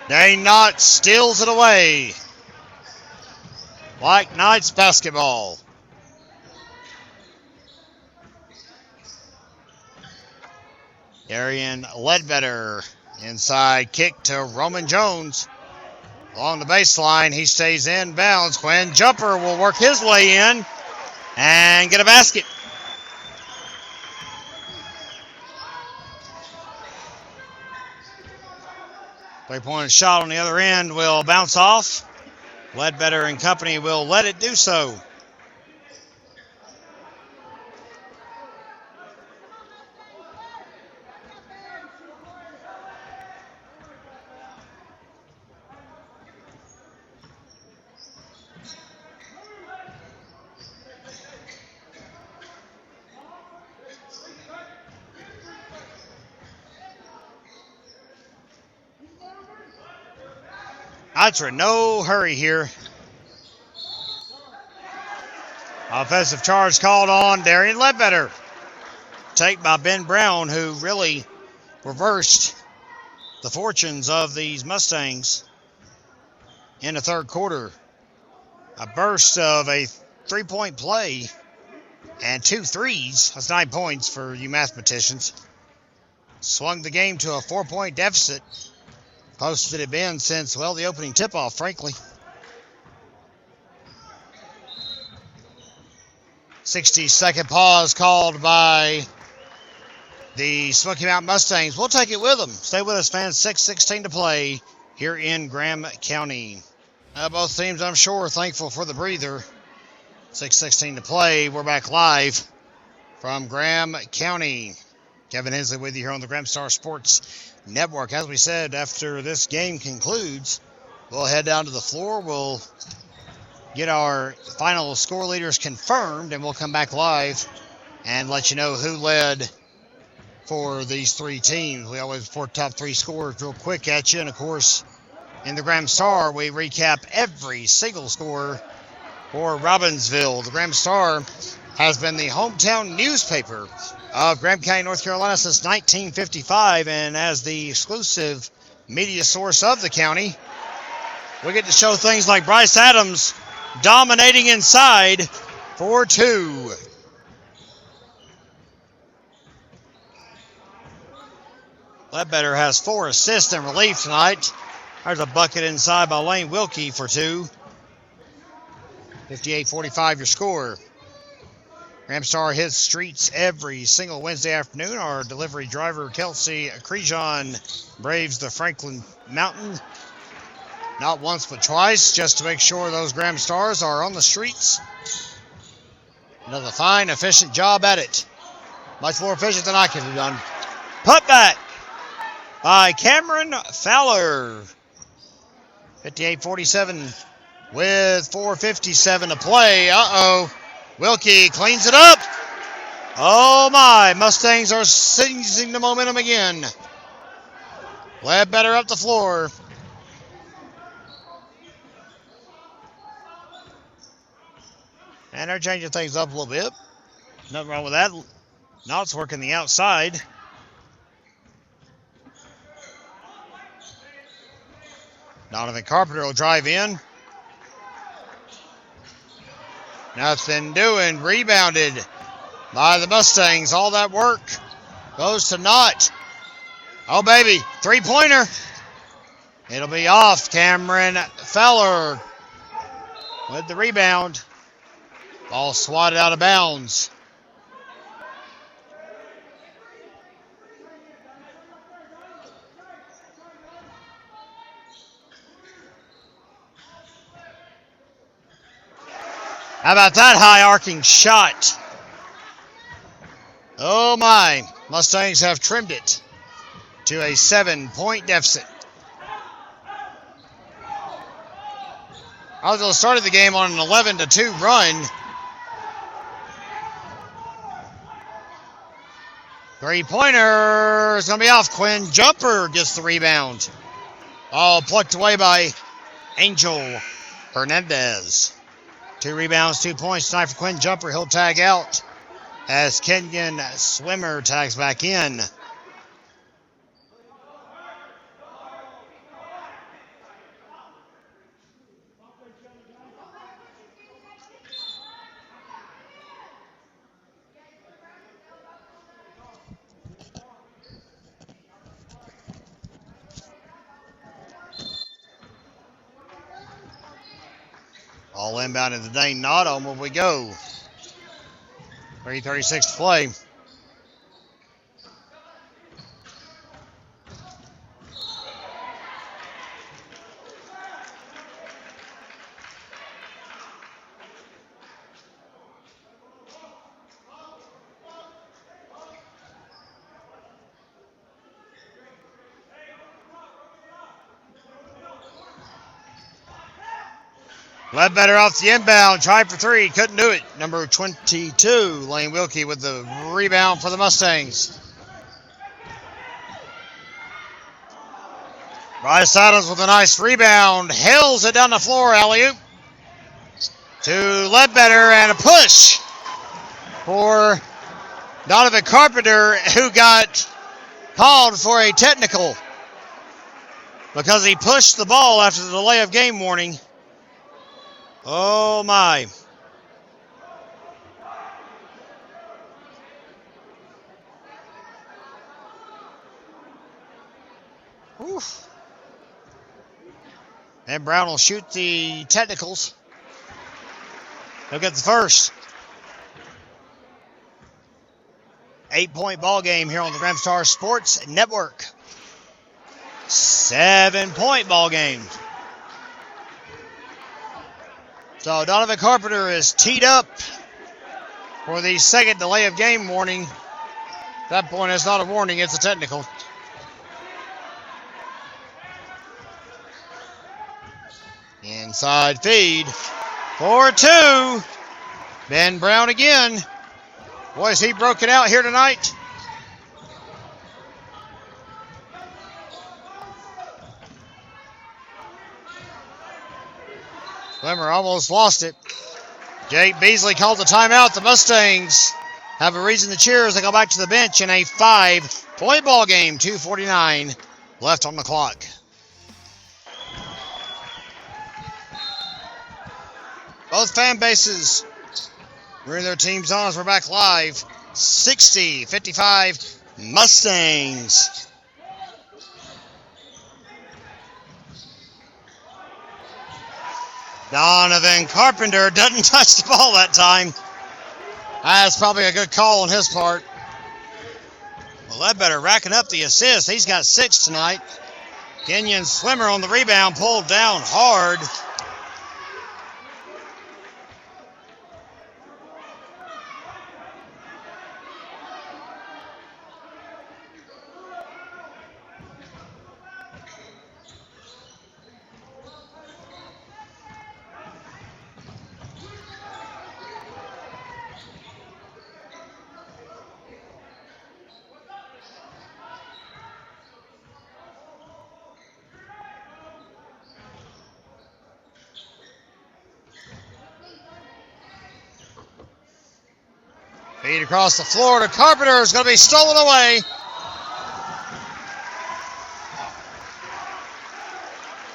Dane Knott steals it away. Like Knights basketball. Darian Ledbetter. Inside kick to Roman Jones. Along the baseline, he stays in bounds. Quinn Jumper will work his way in and get a basket. Three-point shot on the other end will bounce off. Ledbetter and company will let it do so. Knights are in no hurry here. Offensive charge called on Darian Ledbetter. Take by Ben Brown, who really reversed the fortunes of these Mustangs in the third quarter. A burst of a three-point play and 2 threes. That's 9 points for you mathematicians. Swung the game to a 4-point deficit. Posted it been since, well, the opening tip-off, frankly. 60-second pause called by the Smoky Mountain Mustangs. We'll take it with them. Stay with us, fans. 6:16 to play here in Graham County. Both teams, I'm sure, thankful for the breather. 6:16 to play. We're back live from Graham County. Kevin Hensley with you here on the Gramstar Sports Network. As we said, after this game concludes, we'll head down to the floor. We'll get our final score leaders confirmed, and we'll come back live and let you know who led for these three teams. We always report top 3 scores real quick at you. And, of course, in the Graham Star, we recap every single score for Robbinsville. The Graham Star has been the hometown newspaper of Graham County, North Carolina since 1955, and as the exclusive media source of the county, we get to show things like Bryce Adams dominating inside for 2. Ledbetter has 4 assists in relief tonight. There's a bucket inside by Lane Wilkie for 2. 58-45 your score. Ramstar hits streets every single Wednesday afternoon. Our delivery driver, Kelsey Crejon, braves the Franklin Mountain not once but twice just to make sure those Graham Stars are on the streets. Another fine, efficient job at it. Much more efficient than I could have done. Put back by Cameron Fowler. 58-47 with 4:57 to play. Wilkie cleans it up. Oh my, Mustangs are seizing the momentum again. Ledbetter up the floor. And they're changing things up a little bit. Nothing wrong with that. Knott's working the outside. Donovan Carpenter will drive in. Nothing doing. Rebounded by the Mustangs. All that work goes to Knott. Oh, baby. Three-pointer. It'll be off. Cameron Fowler with the rebound. Ball swatted out of bounds. How about that high arcing shot? Oh my, Mustangs have trimmed it to a 7-point deficit. Oswego started the game on an 11-2 run. Three-pointer is going to be off. Quinn Jumper gets the rebound. All plucked away by Angel Hernandez. 2 rebounds, 2 points tonight for Quinn Jumper. He'll tag out as Kenyon Swimmer tags back in. All inbound in the Dane Knott. On we go. 3:36 to play. Ledbetter off the inbound, tried for 3, couldn't do it. Number 22, Lane Wilkie with the rebound for the Mustangs. Bryce Adams with a nice rebound, hails it down the floor, alley-oop to Ledbetter, and a push for Donovan Carpenter, who got called for a technical because he pushed the ball after the delay of game warning. Oh my. Oof. And Brown will shoot the technicals. He'll get the first. 8-point ball game here on the Ramstar Sports Network. 7-point ball game. So Donovan Carpenter is teed up for the second delay of game warning. At that point, it's not a warning, it's a technical. Inside feed for 2. Ben Brown again. Boy, has he broken out here tonight. Swimmer almost lost it. Jake Beasley calls a timeout. The Mustangs have a reason to cheer as they go back to the bench in a 5-point ball game. 2:49 left on the clock. Both fan bases were in their team zones. We're back live. 60-55 Mustangs. Donovan Carpenter doesn't touch the ball that time. That's probably a good call on his part. Well, Ledbetter racking up the assists. He's got 6 tonight. Kenyon Swimmer on the rebound, pulled down hard. Feed across the floor to Carpenter. Is going to be stolen away.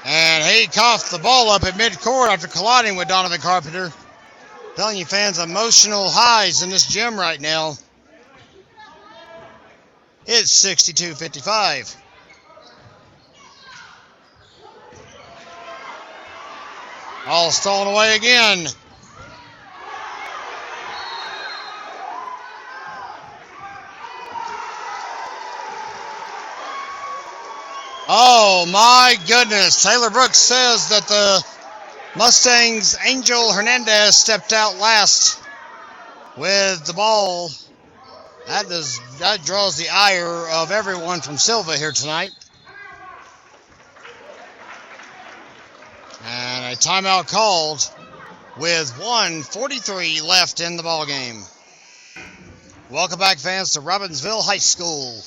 And he coughed the ball up at midcourt after colliding with Donovan Carpenter. Telling you fans, emotional highs in this gym right now. It's 62-55. All stolen away again. Oh my goodness. Taylor Brooks says that the Mustangs' Angel Hernandez stepped out last with the ball. That draws the ire of everyone from Silva here tonight. And a timeout called with 1:43 left in the ball game. Welcome back, fans, to Robbinsville High School.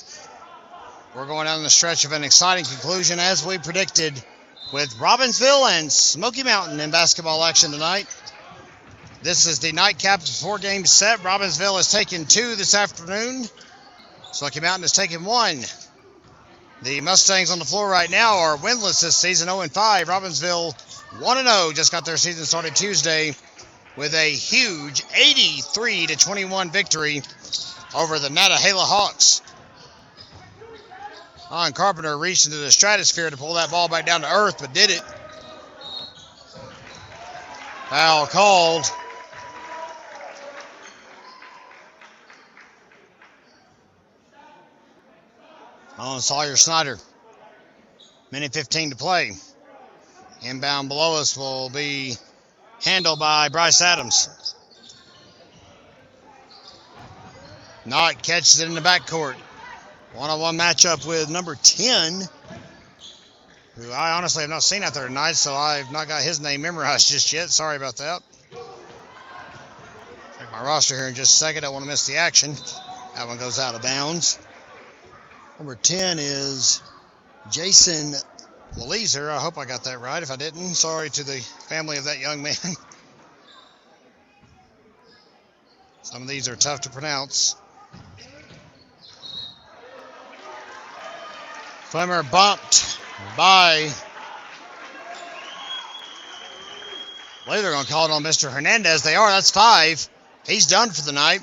We're going down the stretch of an exciting conclusion, as we predicted, with Robbinsville and Smoky Mountain in basketball action tonight. This is the nightcap of a 4-game set. Robbinsville has taken 2 this afternoon. Smoky Mountain has taken 1. The Mustangs on the floor right now are winless this season, 0-5. Robbinsville 1-0, just got their season started Tuesday with a huge 83-21 victory over the Nantahala Hawks. Carpenter reached into the stratosphere to pull that ball back down to earth, but did it. Foul called. On Sawyer Snyder. Minute 15 to play. Inbound below us will be handled by Bryce Adams. Knott catches it in the backcourt. One-on-one matchup with number 10, who I honestly have not seen out there tonight, so I've not got his name memorized just yet. Sorry about that. Check my roster here in just a second. I don't want to miss the action. That one goes out of bounds. Number 10 is Jason Leeser. I hope I got that right. If I didn't, sorry to the family of that young man. Some of these are tough to pronounce. Flemmer bumped by, I believe they're going to call it on Mr. Hernandez. They are. That's 5. He's done for the night.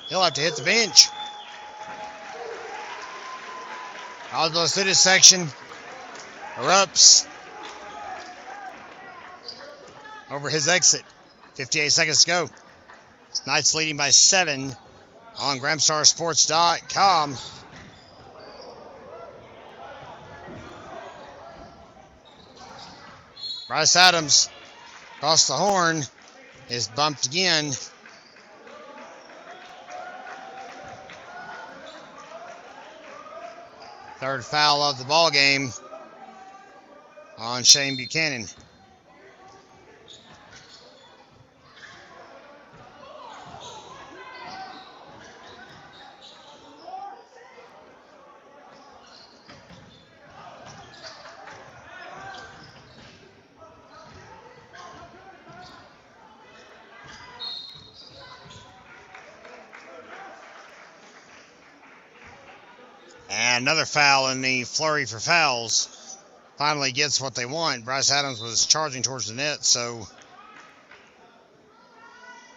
He'll have to hit the bench. Oswald Student section erupts over his exit. 58 seconds to go. Knights leading by 7 on GramstarSports.com. Bryce Adams across the horn is bumped again. Third foul of the ball game on Shane Buchanan. And another foul in the flurry for fouls. Finally gets what they want. Bryce Adams was charging towards the net, so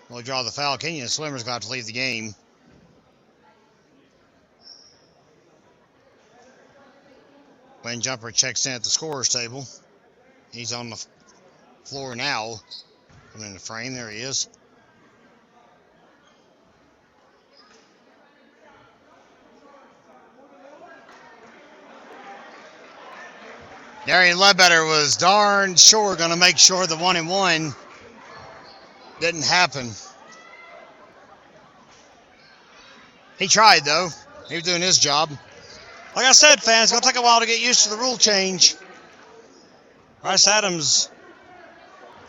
we'll draw the foul. Kenyon Swimmer's got to leave the game. When Jumper checks in at the scorer's table, he's on the floor now. Coming in the frame. There he is. Darian Ledbetter was darn sure going to make sure the 1-1 didn't happen. He tried, though. He was doing his job. Like I said, fans, it's going to take a while to get used to the rule change. Bryce Adams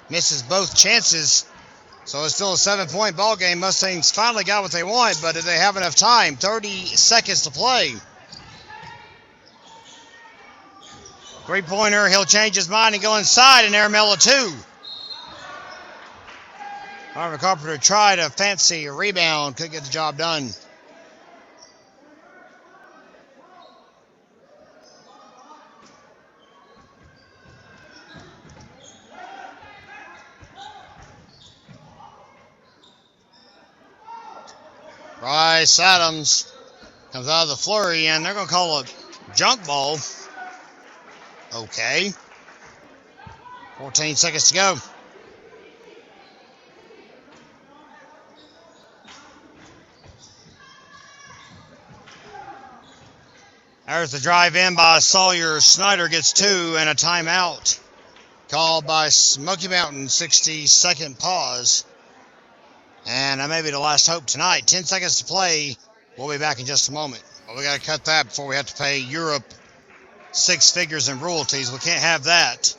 misses both chances, so it's still a 7-point ball game. Mustangs finally got what they want, but did they have enough time? 30 seconds to play. Three-pointer, he'll change his mind and go inside, and Aramella 2. Marvin Carpenter tried a fancy rebound, couldn't get the job done. Bryce Adams comes out of the flurry, and they're going to call a junk ball. Okay. 14 seconds to go. There's the drive in by Sawyer. Snyder gets 2 and a timeout. Called by Smoky Mountain. 60-second pause. And that may be the last hope tonight. 10 seconds to play. We'll be back in just a moment. Well, we got to cut that before we have to pay Europe 6 figures in royalties. We can't have that.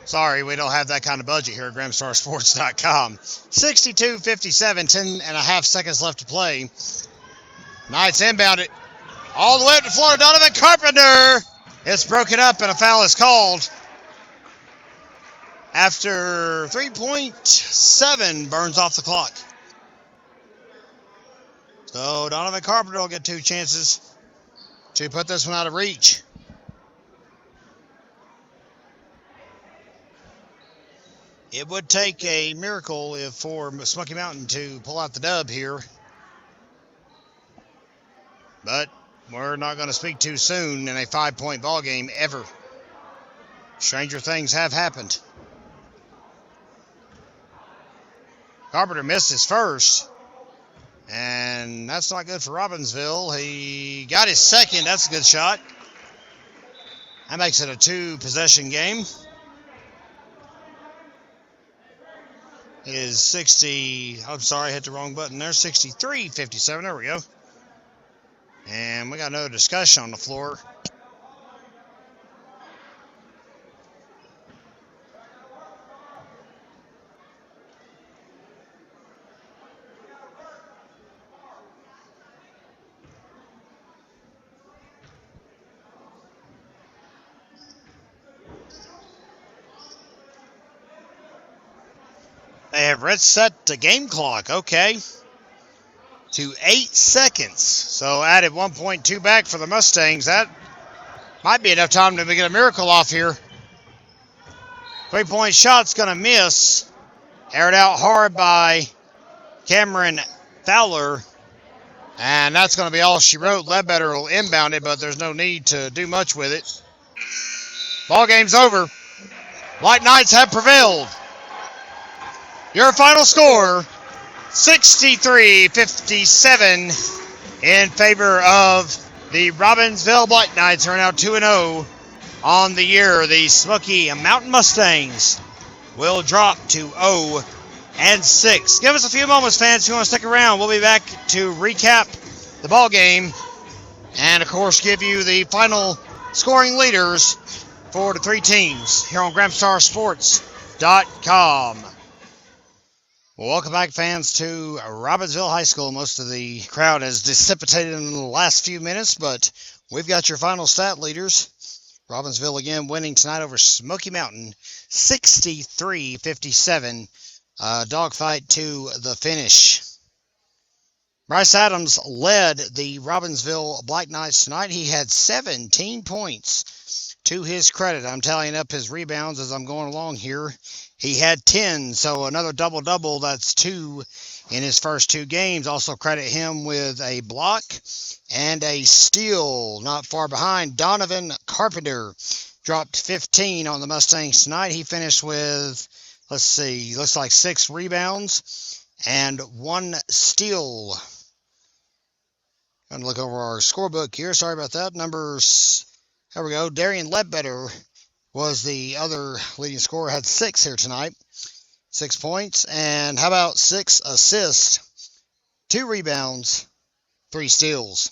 Sorry, we don't have that kind of budget here at GramstarSports.com. 62-57, 10 and a half seconds left to play. Knights inbound it. All the way up to Florida. Donovan Carpenter. It's broken up and a foul is called. After 3.7 burns off the clock. So Donovan Carpenter will get 2 chances to put this one out of reach. It would take a miracle for Smoky Mountain to pull out the dub here. But we're not going to speak too soon in a 5-point ball game ever. Stranger things have happened. Carpenter missed his first. And that's not good for Robbinsville. He got his second. That's a good shot. That makes it a 2-possession game. It is 60, I'm sorry, I hit the wrong button there. 63-57, there we go. And we got another discussion on the floor. They have reset the game clock, okay, to 8 seconds. So added 1.2 back for the Mustangs. That might be enough time to get a miracle off here. 3-point shot's going to miss. Aired out hard by Cameron Fowler. And that's going to be all she wrote. Ledbetter will inbound it, but there's no need to do much with it. Ball game's over. White Knights have prevailed. Your final score, 63-57 in favor of the Robbinsville Black Knights, are now 2-0 on the year. The Smoky Mountain Mustangs will drop to 0-6. Give us a few moments, fans, if you want to stick around. We'll be back to recap the ball game and, of course, give you the final scoring leaders for the 3 teams here on GramstarSports.com. Well, welcome back, fans, to Robbinsville High School. Most of the crowd has dissipated in the last few minutes, but we've got your final stat leaders. Robbinsville again winning tonight over Smoky Mountain, 63-57. Dogfight to the finish. Bryce Adams led the Robbinsville Black Knights tonight. He had 17 points to his credit. I'm tallying up his rebounds as I'm going along here. He had 10, so another double-double. That's 2 in his first 2 games. Also credit him with a block and a steal. Not far behind, Donovan Carpenter dropped 15 on the Mustangs tonight. He finished with, let's see, looks like 6 rebounds and 1 steal. Going to look over our scorebook here. Sorry about that. There we go. Darian Ledbetter was the other leading scorer. Had 6 here tonight. 6 points. And how about 6 assists, 2 rebounds, 3 steals.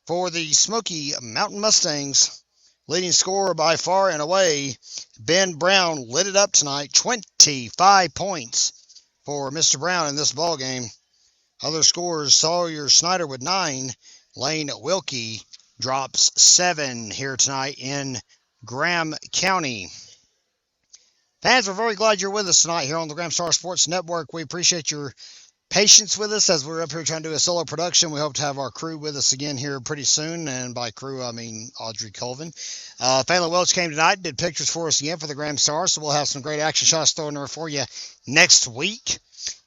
For the Smoky Mountain Mustangs, leading scorer by far and away, Ben Brown lit it up tonight. 25 points for Mr. Brown in this ball game. Other scorers, Sawyer Snyder with 9. Lane Wilkie drops 7 here tonight in Graham County. Fans, we're very glad you're with us tonight here on the Graham Star Sports Network. We appreciate your patience with us as we're up here trying to do a solo production. We hope to have our crew with us again here pretty soon. And by crew, I mean Audrey Colvin. Phelan Welch came tonight, did pictures for us again for the Graham Stars. So we'll have some great action shots thrown there for you next week.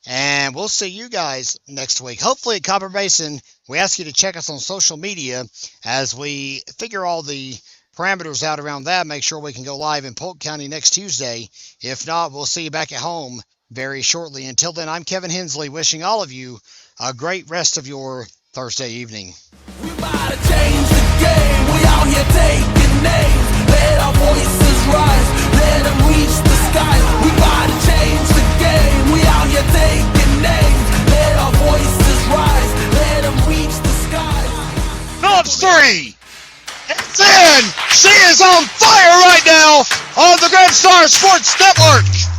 And we'll see you guys next week. Hopefully at Copper Basin, we ask you to check us on social media as we figure all the parameters out around that. Make sure we can go live in Polk County next Tuesday. If not, we'll see you back at home very shortly. Until then, I'm Kevin Hensley wishing all of you a great rest of your Thursday evening. We might have changed the game. We out here taking names. Let our voices rise. Let them reach the sky. We might have changed the game. We out here taking names. Let our voices rise. Let them reach the sky. Phillips 3. It's in. She is on fire right now on the Graham Star Sports Network.